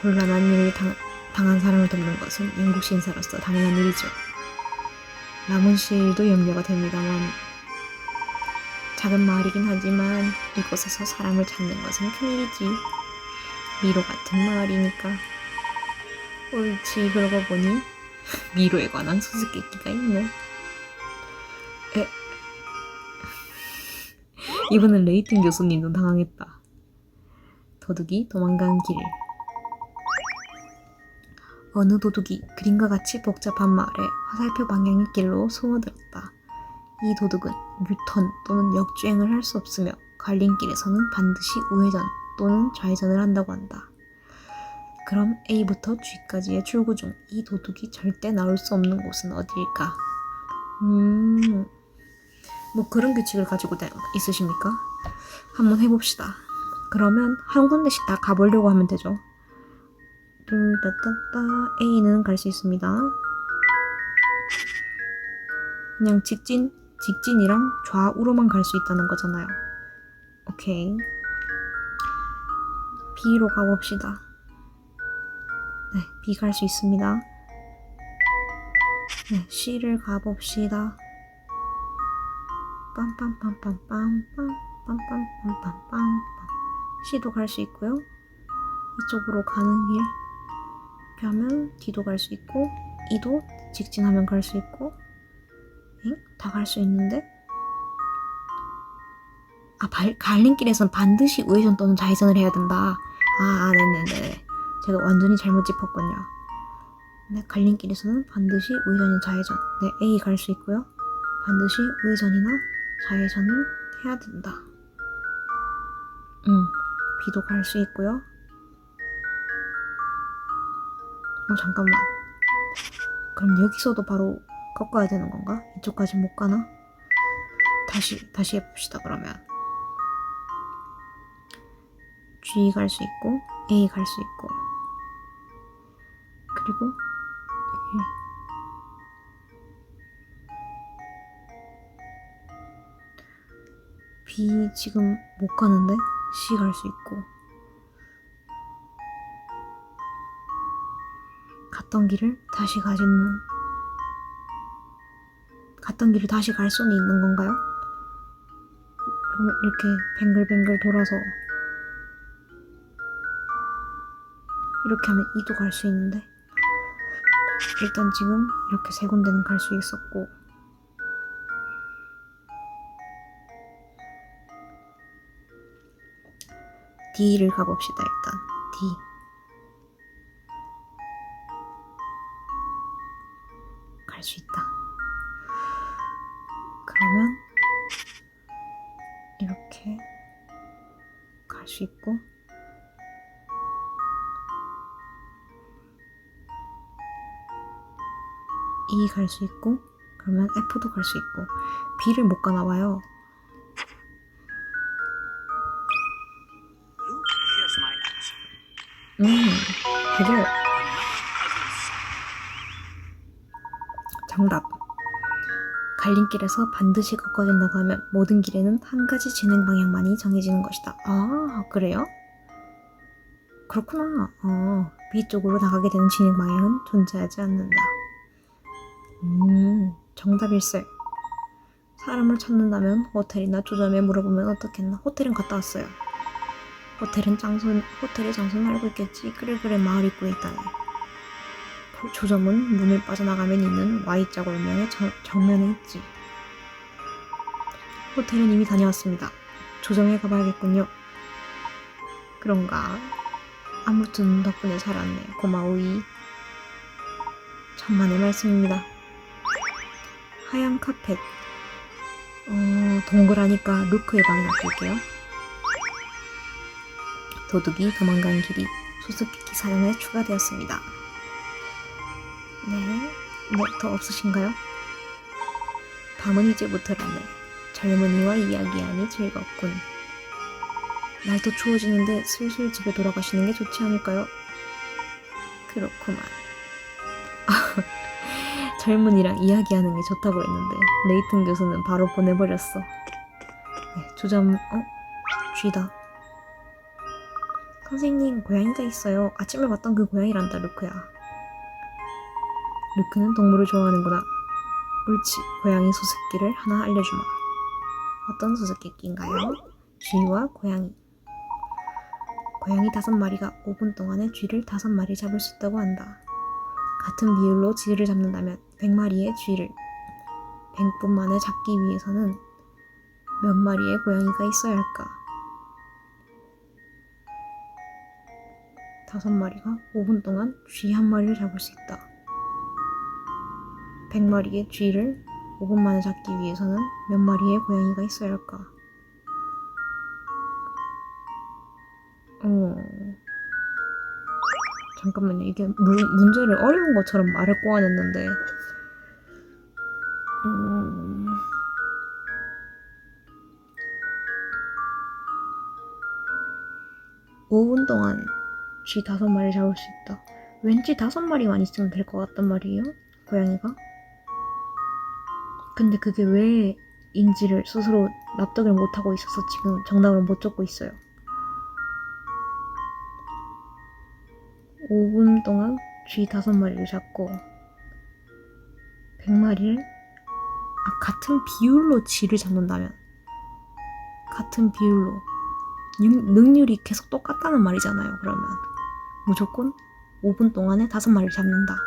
곤란한 일을 당한 사람을 돕는 것은 영국 신사로서 당연한 일이죠. 라몬실도 염려가 됩니다만 작은 마을이긴 하지만 이곳에서 사람을 찾는 것은 큰일이지. 미로 같은 마을이니까. 옳지. 그러고 보니 미로에 관한 수수께끼가 있네. 이번엔 레이튼 교수님도 당황했다. 도둑이 도망간 길. 어느 도둑이 그림과 같이 복잡한 마을에 화살표 방향의 길로 숨어들었다. 이 도둑은 유턴 또는 역주행을 할 수 없으며 갈림길에서는 반드시 우회전 또는 좌회전을 한다고 한다. 그럼 A부터 G까지의 출구 중 이 도둑이 절대 나올 수 없는 곳은 어디일까? 뭐 그런 규칙을 가지고 있으십니까? 한번 해봅시다. 그러면 한 군데씩 다 가보려고 하면 되죠. A는 갈 수 있습니다. 그냥 직진이랑 좌우로만 갈 수 있다는 거잖아요. 오케이. B로 가봅시다. 네, B 갈 수 있습니다. 네, C를 가봅시다. 빰빰빰빰빰빰빰빰빰빰빰. C도 갈 수 있고요. 이쪽으로 가는 길 이렇게 하면 D도 갈 수 있고 E도 직진하면 갈 수 있고 다 갈 수 있는데 갈림길에선 반드시 우회전 또는 좌회전을 해야 된다. 네네네. 제가 완전히 잘못 짚었군요. 네, 갈림길에서는 반드시 우회전이나 좌회전. 네, A 갈 수 있고요. 반드시 우회전이나 좌회전을 해야 된다. B도 갈 수 있고요. 잠깐만. 그럼 여기서도 바로 꺾어야 되는 건가? 이쪽까지 못 가나? 다시 해봅시다, 그러면. G 갈 수 있고, A 갈 수 있고. 그리고, B 지금 못 가는데 C 갈 수 있고 갔던 길을 다시 갈 수는 있는 건가요? 이렇게 뱅글뱅글 돌아서 이렇게 하면 E도 갈 수 있는데 일단 지금 이렇게 세 군데는 갈 수 있었고 D를 가봅시다. 일단 D 갈 수 있다. 그러면 이렇게 갈 수 있고 E 갈 수 있고 그러면 F도 갈 수 있고 B를 못 가나 봐요. 해결. 정답. 갈림길에서 반드시 걷어진다고 하면 모든 길에는 한 가지 진행 방향만이 정해지는 것이다. 아, 그래요? 그렇구나. B 쪽으로 나가게 되는 진행 방향은 존재하지 않는다. 정답일세. 사람을 찾는다면 호텔이나 조점에 물어보면 어떻겠나? 호텔은 갔다 왔어요. 호텔의 장소는 알고 있겠지. 그래 마을 입구에 있다네. 조점은 문을 빠져나가면 있는 Y자 골명의 정면에 있지. 호텔은 이미 다녀왔습니다. 조점에 가봐야겠군요. 그런가? 아무튼 덕분에 살았네. 고마우이. 천만의 말씀입니다. 하얀 카펫. 동그라니까 루크의 방에 놔둘게요. 도둑이 도망간 길이 수수께끼 사연에 추가되었습니다. 네, 더 없으신가요? 밤은 이제부터라네. 젊은이와 이야기하니 즐겁군. 날도 추워지는데 슬슬 집에 돌아가시는 게 좋지 않을까요? 그렇구만. 젊은이랑 이야기하는 게 좋다고 했는데 레이튼 교수는 바로 보내버렸어. 네, 조점. 쥐다. 선생님, 고양이가 있어요. 아침에 봤던 그 고양이란다. 루크야. 루크는 동물을 좋아하는구나. 옳지. 고양이 수수께끼를 하나 알려주마. 어떤 수수께끼인가요? 쥐와 고양이. 고양이 5마리가 5분 동안에 쥐를 5마리 잡을 수 있다고 한다. 같은 비율로 쥐를 잡는다면 100마리의 쥐를 100분 만에 잡기 위해서는 몇 마리의 고양이가 있어야 할까? 5마리가 5분 동안 쥐 1마리를 잡을 수 있다. 100마리의 쥐를 5분 만에 잡기 위해서는 몇 마리의 고양이가 있어야 할까? 잠깐만요. 이게 문제를 어려운 것처럼 말을 꼬아냈는데 5분 동안 쥐 5마리 잡을 수 있다. 왠지 5마리만 있으면 될 것 같단 말이에요. 고양이가. 근데 그게 왜인지를 스스로 납득을 못하고 있어서 지금 정답을 못 적고 있어요. 5분 동안 쥐 5마리를 잡고 100마리를 같은 비율로 쥐를 잡는다면 같은 비율로 능률이 계속 똑같다는 말이잖아요. 그러면 무조건 5분 동안에 5마리를 잡는다.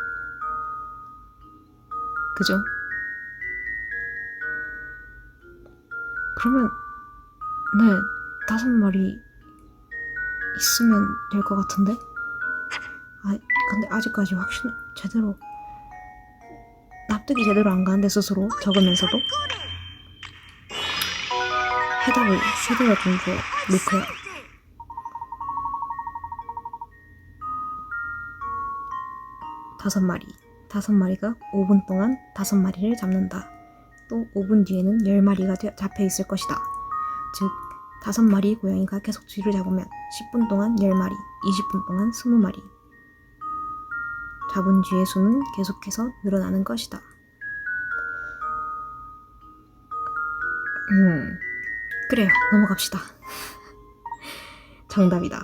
그죠? 그러면 네, 5마리 있으면 될 것 같은데? 근데 아직까지 제대로 납득이 제대로 안 가는데 스스로 적으면서도 해답을 좀 줘, 루크야. 다섯 마리가 5분 동안 5마리를 잡는다. 또 5분 뒤에는 10마리가 잡혀 있을 것이다. 즉 5마리 고양이가 계속 쥐를 잡으면 10분 동안 10마리, 20분 동안 20마리. 잡은 쥐의 수는 계속해서 늘어나는 것이다. 그래요. 넘어갑시다. 정답이다.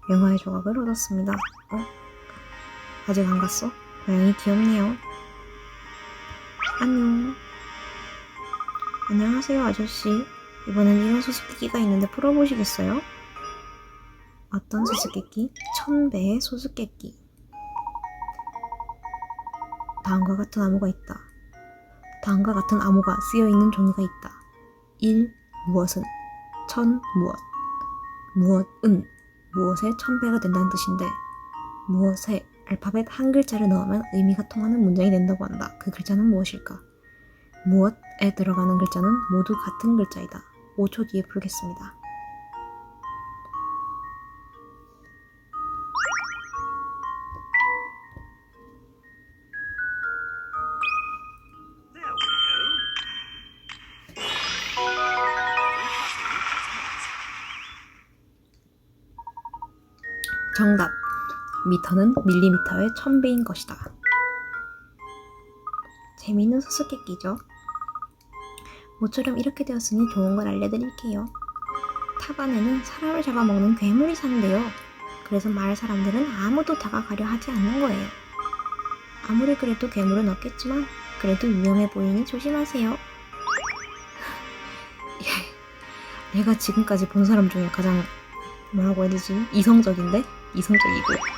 명화의 조각을 얻었습니다. 아직 안 갔어? 고양이 귀엽네요. 안녕. 안녕하세요, 아저씨. 이번엔 이런 수수께끼가 있는데 풀어보시겠어요? 어떤 수수께끼? 1000배의 수수께끼. 다음과 같은 암호가 있다. 다음과 같은 암호가 쓰여있는 종이가 있다. 1. 무엇은 1000 무엇. 무엇은 무엇의 1000배가 된다는 뜻인데 무엇에 알파벳 한 글자를 넣으면 의미가 통하는 문장이 된다고 한다. 그 글자는 무엇일까? 무엇에 들어가는 글자는 모두 같은 글자이다. 5초 뒤에 풀겠습니다. 정답. 미터는 밀리미터의 1000배인 것이다. 재미있는 수수께끼죠? 모처럼 이렇게 되었으니 좋은 걸 알려드릴게요. 탑 안에는 사람을 잡아먹는 괴물이 사는데요. 그래서 마을 사람들은 아무도 다가가려 하지 않는 거예요. 아무리 그래도 괴물은 없겠지만 그래도 위험해 보이니 조심하세요. 내가 지금까지 본 사람 중에 가장 뭐라고 해야 되지? 이성적인데? 이성적이고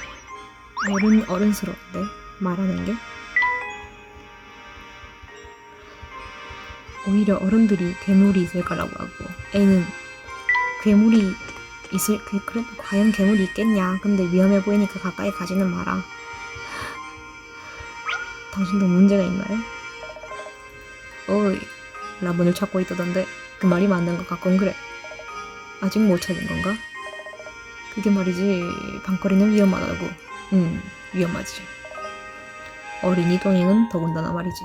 어른스러운데 말하는 게 오히려 어른들이 괴물이 있을 거라고 하고 애는 괴물이 그래 과연 괴물이 있겠냐 근데 위험해 보이니까 가까이 가지는 마라. 당신도 문제가 있나요? 어이 라본을 찾고 있다던데 그 말이 맞는 것 같건 그래. 아직 못 찾은 건가? 그게 말이지 방거리는 위험하다고. 위험하지. 어린이 동행은 더군다나 말이지.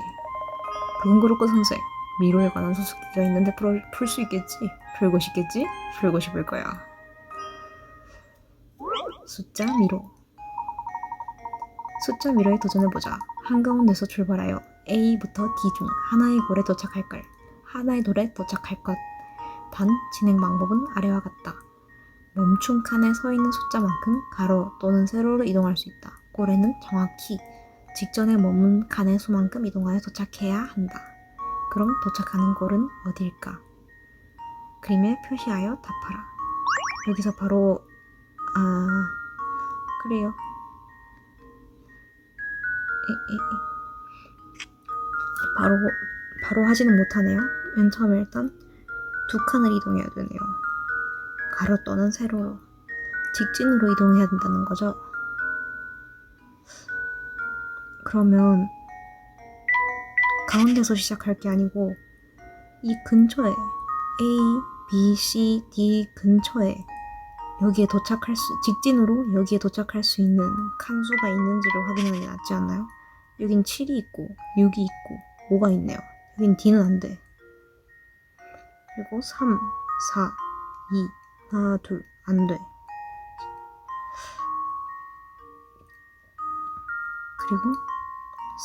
그건 그렇고 선생 미로에 관한 수수께끼가 있는데 풀 수 있겠지? 풀고 싶겠지? 풀고 싶을 거야. 숫자 미로. 숫자 미로에 도전해보자. 한가운데서 출발하여 A부터 D 중 하나의 골에 도착할 걸. 하나의 돌에 도착할 것. 단 진행 방법은 아래와 같다. 멈춘 칸에 서 있는 숫자만큼 가로 또는 세로로 이동할 수 있다. 골에는 정확히 직전에 머문 칸의 수만큼 이동하여 도착해야 한다. 그럼 도착하는 골은 어디일까? 그림에 표시하여 답하라. 여기서 바로 그래요. 바로 하지는 못하네요. 맨 처음에 일단 두 칸을 이동해야 되네요. 가로 또는 세로로 직진으로 이동해야 된다는 거죠. 그러면 가운데서 시작할 게 아니고 이 근처에 A, B, C, D 근처에 여기에 직진으로 여기에 도착할 수 있는 칸수가 있는지를 확인하는 게 낫지 않나요? 여긴 7이 있고 6이 있고 5가 있네요. 여긴 D는 안 돼. 그리고 3, 4, 2, 하나, 둘, 안 돼. 그리고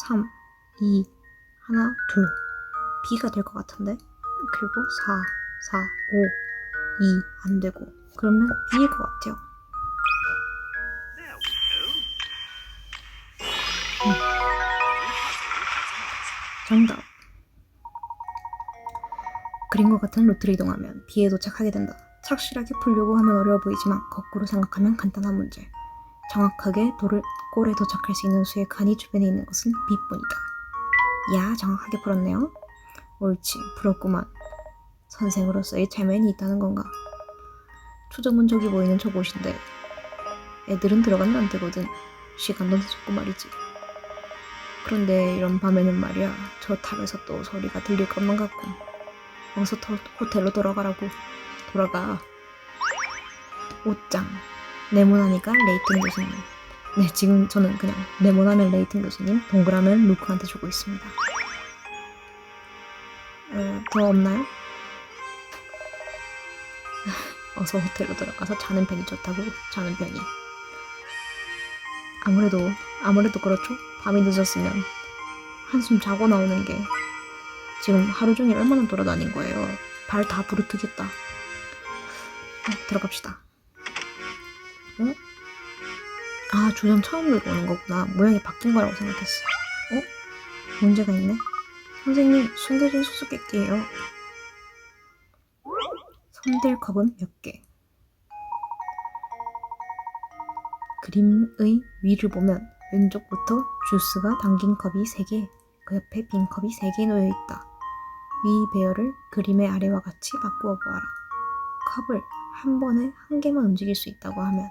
3, 2, 하나, 둘. B가 될 것 같은데? 그리고 4, 4, 5, 2, 안 되고. 그러면 B일 것 같아요. 정답. 그림과 같은 루트를 이동하면 B에 도착하게 된다. 착실하게 풀려고 하면 어려워 보이지만 거꾸로 생각하면 간단한 문제. 정확하게 골에 도착할 수 있는 수의 칸이 주변에 있는 것은 B뿐이다. 야, 정확하게 풀었네요. 옳지, 풀었구만. 선생으로서의 체면이 있다는 건가? 초저문적이 보이는 저곳인데 애들은 들어가면 안 되거든. 시간도 늦었고 말이지. 그런데 이런 밤에는 말이야 저 탑에서 또 소리가 들릴 것만 같군. 어서 호텔로 돌아가라고. 돌아가. 옷장. 네모나니까 레이튼 교수님. 네, 지금 저는 그냥 네모나면 레이튼 교수님, 동그라면 루크한테 주고 있습니다. 더 없나요? 어서 호텔로 들어가서 자는 편이 좋다고. 자는 편이. 아무래도 그렇죠. 밤이 늦었으면 한숨 자고 나오는 게 지금 하루 종일 얼마나 돌아다닌 거예요. 발 다 부르트겠다. 들어갑시다. 아, 조정 처음 들어오는 거구나. 모양이 바뀐 거라고 생각했어. 문제가 있네. 선생님, 숨겨진 수수께끼예요. 손댈 컵은 몇 개. 그림의 위를 보면 왼쪽부터 주스가 담긴 컵이 3개, 그 옆에 빈 컵이 3개 놓여있다. 위 배열을 그림의 아래와 같이 바꾸어 보아라. 컵을 한 번에 한 개만 움직일 수 있다고 하면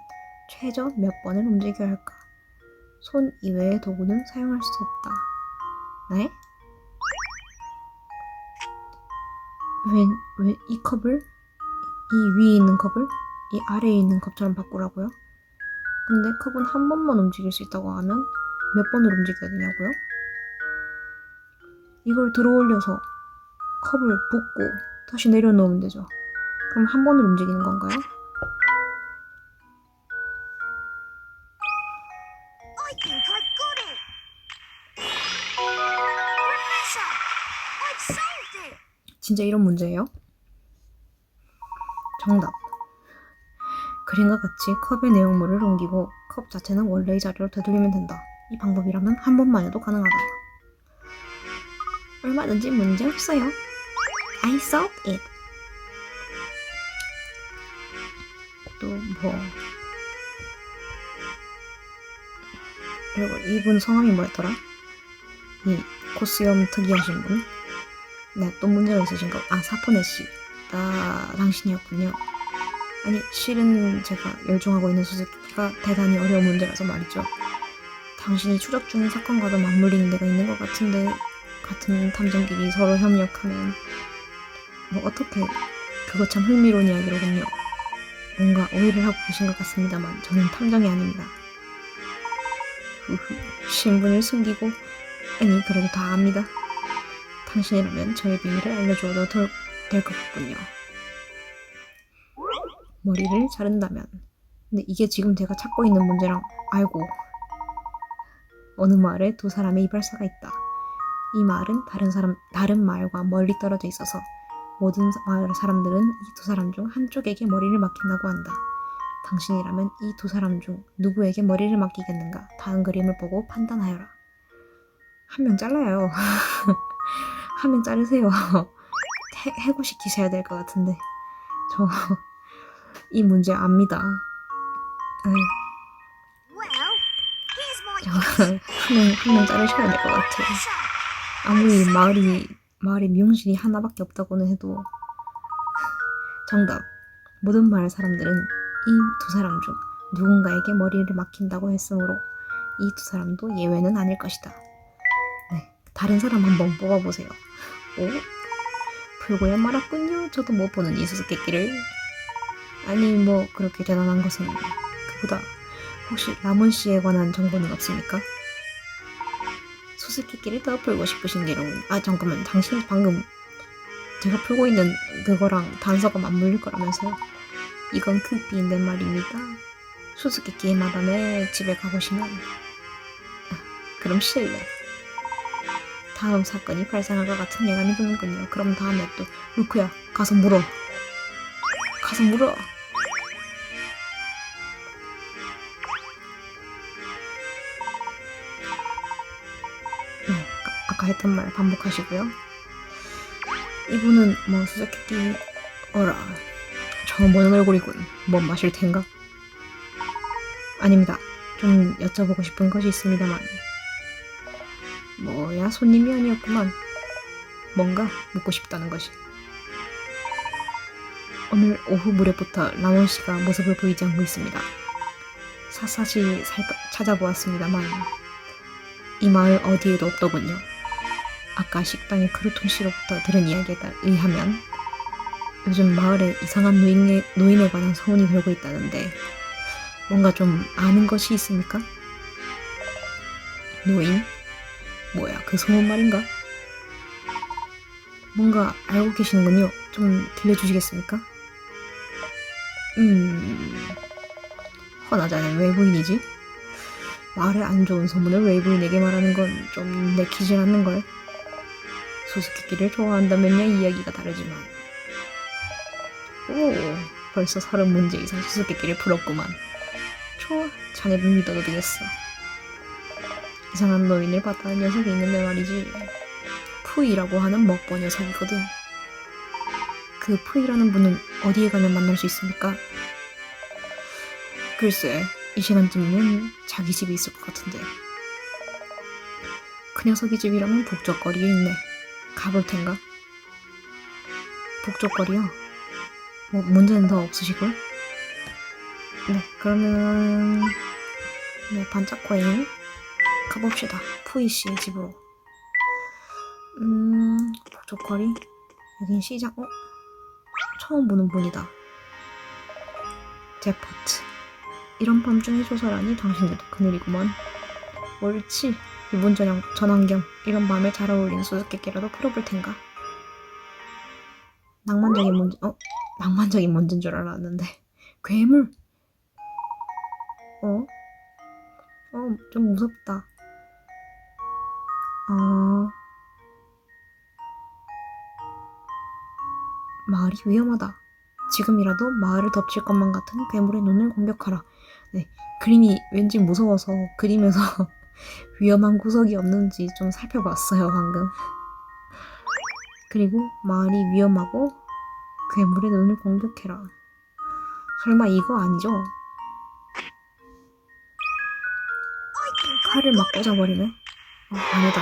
최저 몇 번을 움직여야 할까? 손 이외의 도구는 사용할 수 없다. 네? 왜 이 컵을 이 위에 있는 컵을 이 아래에 있는 컵처럼 바꾸라고요? 근데 컵은 한 번만 움직일 수 있다고 하면 몇 번을 움직여야 되냐고요? 이걸 들어 올려서 컵을 붓고 다시 내려놓으면 되죠. 그럼 한 번을 움직이는 건가요? I think I've got it! Professor! I've solved it! 진짜 이런 문제예요? 정답. 그림과 같이 컵의 내용물을 옮기고 컵 자체는 원래의 자리로 되돌리면 된다. 이 방법이라면 한 번만 해도 가능하다. 얼마든지 문제 없어요. I solved it. 또 뭐. 그리고 이분 성함이 뭐였더라? 이 코스염 특이하신 분? 네, 또 문제가 있으신 거. 아, 사포네 씨. 당신이었군요. 아니, 실은 제가 열중하고 있는 수수께끼가 대단히 어려운 문제라서 말이죠. 당신이 추적 중인 사건과도 맞물리는 데가 있는 것 같은데 같은 탐정끼리 서로 협력하면 뭐 어떻게 그거 참 흥미로운 이야기로군요. 뭔가 오해를 하고 계신 것 같습니다만 저는 탐정이 아닙니다. 신분을 숨기고 아니 그래도 다 압니다. 당신이라면 저의 비밀을 알려줘도 될 것 같군요. 머리를 자른다면 근데 이게 지금 제가 찾고 있는 문제랑 알고 어느 마을에 두 사람의 이발사가 있다. 이 마을은 다른 마을과 멀리 떨어져 있어서 모든 마을 사람들은 이 두 사람 중 한쪽에게 머리를 맡긴다고 한다. 당신이라면 이 두 사람 중 누구에게 머리를 맡기겠는가? 다음 그림을 보고 판단하여라. 한 명 잘라요. 한 명 자르세요. 해고시키셔야 될 것 같은데. 저 이 문제 압니다. Well, here's my guess. 한 명 자르셔야 될 것 같아요. 아무리 마을에 미용실이 하나밖에 없다고는 해도 정답. 모든 마을 사람들은 이 두 사람 중 누군가에게 머리를 맡긴다고 했으므로 이 두 사람도 예외는 아닐 것이다. 네, 다른 사람 한번 뽑아보세요. 오? 풀고야 말았군요. 저도 못 보는 이 수수께끼를. 아니 뭐 그렇게 대단한 것은 그보다 혹시 라몬 씨에 관한 정보는 없습니까? 수수께끼를 더 풀고 싶으신 게로군. 아 잠깐만, 당신이 방금 제가 풀고 있는 그거랑 단서가 맞물릴 거라면서요. 이건 그 비인데 말입니다. 수수께끼의 마담에 집에 가보시면 그럼 실례. 다음 사건이 발생할 것 같은 예감이 드는군요. 그럼 다음에 또 루크야 가서 물어. 가서 물어. 네, 아까 했던 말 반복하시고요. 이분은 뭐 수수께끼 어라 처음 보는 얼굴이군. 뭔 마실 텐가? 아닙니다. 좀 여쭤보고 싶은 것이 있습니다만. 뭐야 손님이 아니었구만. 뭔가 묻고 싶다는 것이. 오늘 오후 무렵부터 라몬 씨가 모습을 보이지 않고 있습니다. 샅샅이 찾아보았습니다만 이 마을 어디에도 없더군요. 아까 식당의 크루톤 씨로부터 들은 이야기에 의하면 요즘 마을에 이상한 노인에 관한 소문이 돌고 있다는데 뭔가 좀 아는 것이 있습니까? 노인? 뭐야 그 소문 말인가? 뭔가 알고 계시는군요. 좀 들려주시겠습니까? 허나자는 외부인이지? 마을에 안 좋은 소문을 외부인에게 말하는 건 좀 내키질 않는걸. 수수께끼를 좋아한다면야 이야기가 다르지만. 오, 벌써 30문제 이상 수수께끼를 풀었구만. 좋아, 자네를 믿어도 되겠어. 이상한 노인을 봤다는 녀석이 있는데 말이지. 푸이라고 하는 먹보 녀석이거든. 그 푸이라는 분은 어디에 가면 만날 수 있습니까? 글쎄, 이 시간쯤이면 자기 집에 있을 것 같은데. 그 녀석이 집이라면 북적거리에 있네. 가볼 텐가? 북적거리요? 뭐 문제는 더 없으시고요? 네, 그러면 네, 반짝거인 가봅시다. 푸이 씨의 집으로. 북적거리. 여긴 시장. 처음 보는 분이다. 제퍼트. 이런 밤중에 조사라니 당신들도 그늘이구먼. 옳지. 이번 전환경. 이런 밤에 잘 어울리는 수수께끼라도 풀어볼 텐가. 낭만적인 문제인 줄 알았는데. 괴물. 좀 무섭다. 마을이 위험하다. 지금이라도 마을을 덮칠 것만 같은 괴물의 눈을 공격하라. 네, 그림이 왠지 무서워서 그림에서 위험한 구석이 없는지 좀 살펴봤어요, 방금. 그리고 마을이 위험하고 괴물의 눈을 공격해라. 설마 이거 아니죠? 칼을 막 꽂아버리네. 아니다.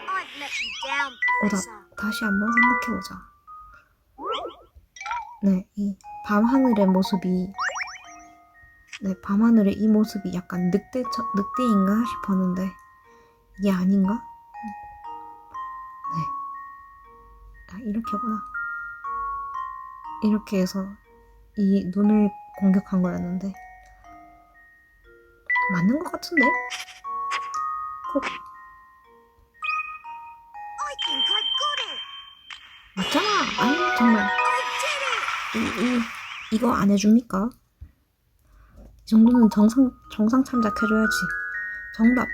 I've let you down, 오다. Professor. 다시 한번 생각해보자. 네, 이 밤하늘의 모습이 밤하늘의 이 모습이 약간 늑대인가 싶었는데 이게 아닌가? 네. 이렇게구나. 이렇게 해서 이 눈을 공격한 거였는데 맞는 것 같은데? 꼭 I think I got it. 맞잖아. 아유 정말 I did it. 이거 안 해줍니까? 이 정도는 정상 참작해줘야지. 정답.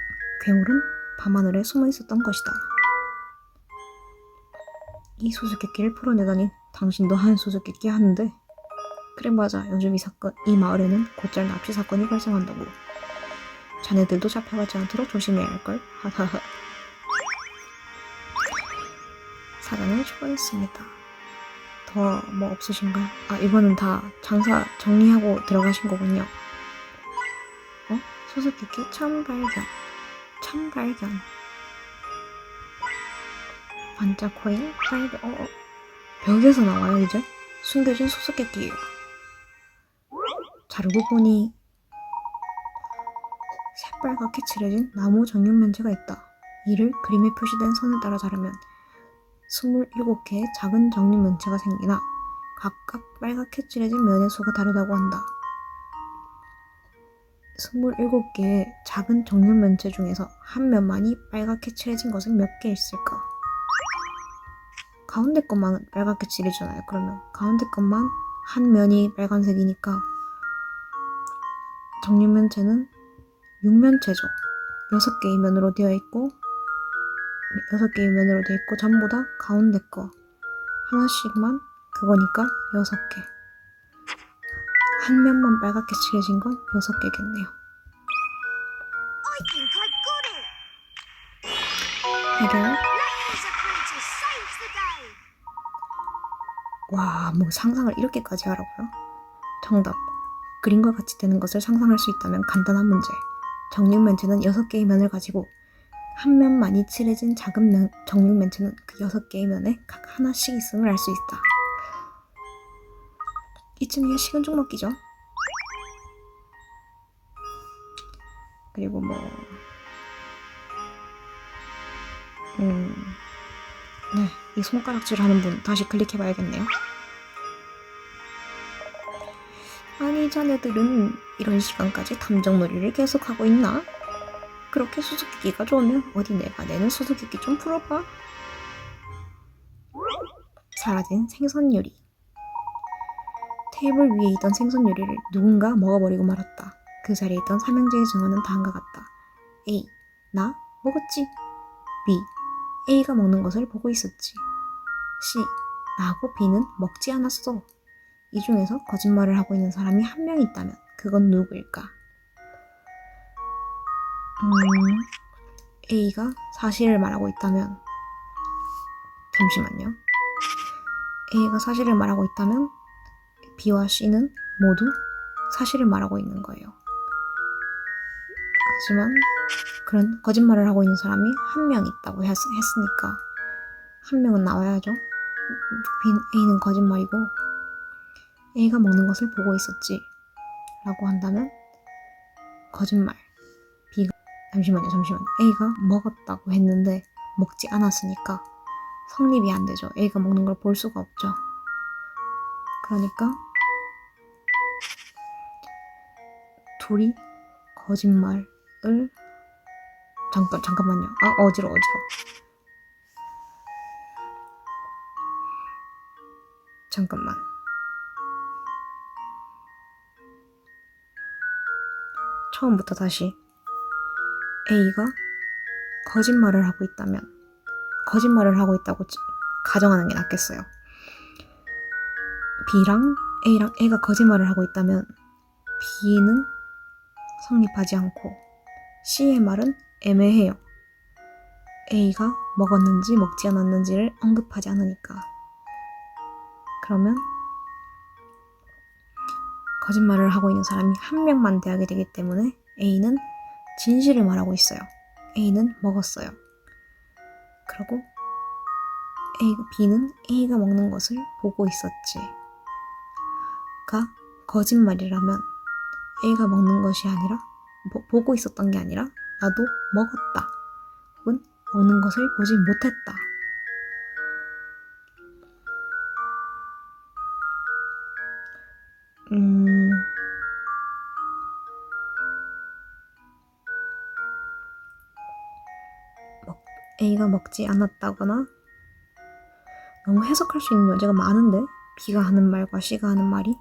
괴물은 밤하늘에 숨어 있었던 것이다. 이 수수께끼를 풀어내다니 당신도 한 수수께끼 하는데. 그래 맞아. 요즘 이 마을에는 곧잘 납치 사건이 발생한다고. 자네들도 잡혀가지 않도록 조심해야 할걸. 하하하. 사전을 추가했습니다. 더 뭐 없으신가요? 이거는 다 장사 정리하고 들어가신 거군요. 수수께끼 참 발견. 반짝 코인 발견. 벽에서 나와요 이제? 숨겨진 수수께끼예요. 자르고 보니 새빨갛게 칠해진 나무 정육면체가 있다. 이를 그림에 표시된 선을 따라 자르면 27개의 작은 정육면체가 생기나 각각 빨갛게 칠해진 면의 수가 다르다고 한다. 27개의 작은 정육면체 중에서 한 면만이 빨갛게 칠해진 것은 몇 개 있을까? 가운데 것만 빨갛게 칠해주잖아요. 그러면 가운데 것만 한 면이 빨간색이니까 정육면체는 6면체죠. 6개의 면으로 되어 있고 전부 다 가운데 거 하나씩만 그거니까 6개. 한 면만 빨갛게 칠해진 건 6개겠네요. I think I got it. 해결. Lapis Apprentice saves the day. 와, 뭐 상상을 이렇게까지 하라고요? 정답. 그림과 같이 되는 것을 상상할 수 있다면 간단한 문제. 정육면체는 6개의 면을 가지고 한 면만이 칠해진 작은 정육면체는 그 6개의 면에 각 하나씩 있음을 알 수 있다. 이쯤이야 식은죽 먹기죠. 그리고 네, 이 손가락질 하는 분 다시 클릭해봐야겠네요. 아니 자네들은 이런 시간까지 탐정놀이를 계속하고 있나? 그렇게 수수께끼가 좋으면 어디 내가 내는 수수께끼 좀 풀어봐. 사라진 생선 요리. 테이블 위에 있던 생선 요리를 누군가 먹어버리고 말았다. 그 자리에 있던 삼형제의 증언은 다음과 같다. A. 나 먹었지. B. A가 먹는 것을 보고 있었지. C. 나하고 B는 먹지 않았어. 이 중에서 거짓말을 하고 있는 사람이 한 명 있다면 그건 누구일까? A가 사실을 말하고 있다면 잠시만요. A가 사실을 말하고 있다면 B와 C는 모두 사실을 말하고 있는 거예요. 하지만 그런 거짓말을 하고 있는 사람이 한 명 있다고 했으니까 한 명은 나와야죠. A는 거짓말이고 A가 먹는 것을 보고 있었지 라고 한다면 거짓말. B가 잠시만요. A가 먹었다고 했는데 먹지 않았으니까 성립이 안 되죠. A가 먹는 걸 볼 수가 없죠. 그러니까 둘이 거짓말을 잠깐만요. 어지러워. 잠깐만. 처음부터 다시. A가 거짓말을 하고 있다면 거짓말을 하고 있다고 가정하는 게 낫겠어요. B랑 A가 거짓말을 하고 있다면 B는 성립하지 않고 C의 말은 애매해요. A가 먹었는지 먹지 않았는지를 언급하지 않으니까. 그러면 거짓말을 하고 있는 사람이 한 명만 돼야 되기 때문에 A는 진실을 말하고 있어요. A는 먹었어요. 그리고 B는 A가 먹는 것을 보고 있었지. 가 거짓말이라면 A가 먹는 것이 아니라 보고 있었던 게 아니라 나도 먹었다. 혹은 먹는 것을 보지 못했다. A가 먹지 않았다거나 너무 해석할 수 있는 여지가 많은데 B가 하는 말과 C가 하는 말이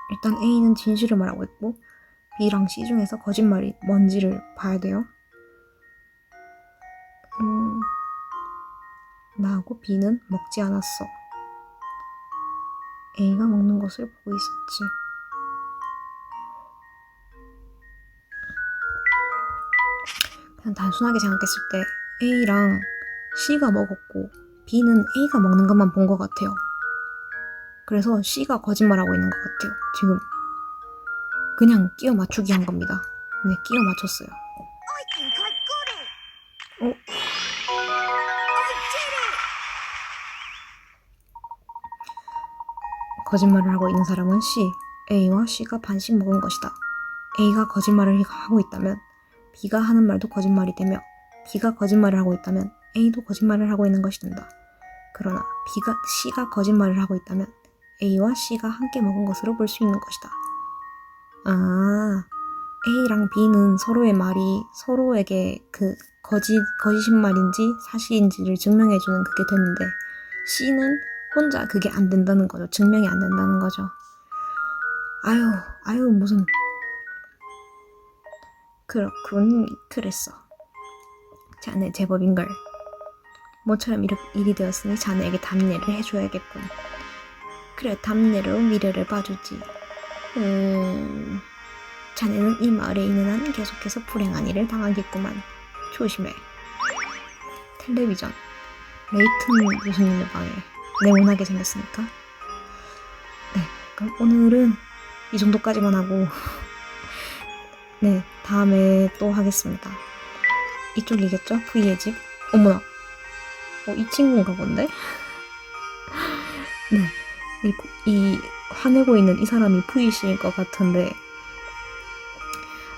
일단 A는 진실을 말하고 있고 B랑 C 중에서 거짓말이 뭔지를 봐야 돼요. 나하고 B는 먹지 않았어. A가 먹는 것을 보고 있었지. 그냥 단순하게 생각했을 때 A랑 C가 먹었고 B는 A가 먹는 것만 본 것 같아요. 그래서 C가 거짓말하고 있는 것 같아요. 지금 그냥 끼워 맞추기 한 겁니다. 네, 끼워 맞췄어요. I think I got it. 어? I did it. 거짓말을 하고 있는 사람은 C. A와 C가 반씩 먹은 것이다. A가 거짓말을 하고 있다면 B가 하는 말도 거짓말이 되며 B가 거짓말을 하고 있다면 A도 거짓말을 하고 있는 것이 된다. 그러나 C가 거짓말을 하고 있다면 A와 C가 함께 먹은 것으로 볼 수 있는 것이다. A랑 B는 서로의 말이 서로에게 그 거짓말인지 사실인지를 증명해주는 그게 됐는데 C는 혼자 그게 안 된다는 거죠. 증명이 안 된다는 거죠. 아유 무슨 그렇군 그랬어. 자네 제법인걸. 모처럼 일이 되었으니 자네에게 답례를 해줘야겠군. 그래 답례로 미래를 봐주지. 자네는 이 마을에 있는 한 계속해서 불행한 일을 당하겠구만. 조심해. 텔레비전. 레이튼 교수님의 방에 네모나게 생겼으니까. 네, 그럼 오늘은 이 정도까지만 하고 네, 다음에 또 하겠습니다. 이쪽이겠죠? V의 집. 어머나. 이 친구인가 본데? 네, 이 화내고 있는 이 사람이 V씨일 것 같은데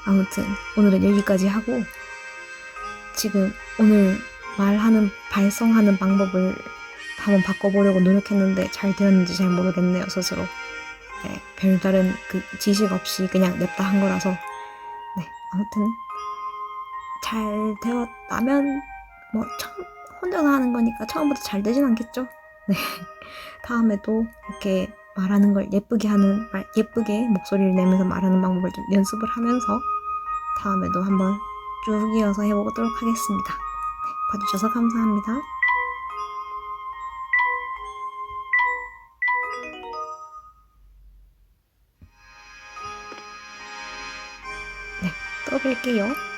아무튼 오늘은 여기까지 하고 지금 오늘 발성하는 방법을 한번 바꿔보려고 노력했는데 잘 되었는지 잘 모르겠네요, 스스로. 네, 별다른 그 지식 없이 그냥 냅다 한 거라서 네, 아무튼 잘 되었다면 뭐 혼자서 하는 거니까 처음부터 잘 되진 않겠죠? 네, 다음에도 이렇게 말하는 걸 예쁘게 목소리를 내면서 말하는 방법을 좀 연습을 하면서 다음에도 한번 쭉 이어서 해보도록 하겠습니다. 네, 봐주셔서 감사합니다. 네, 또 뵐게요.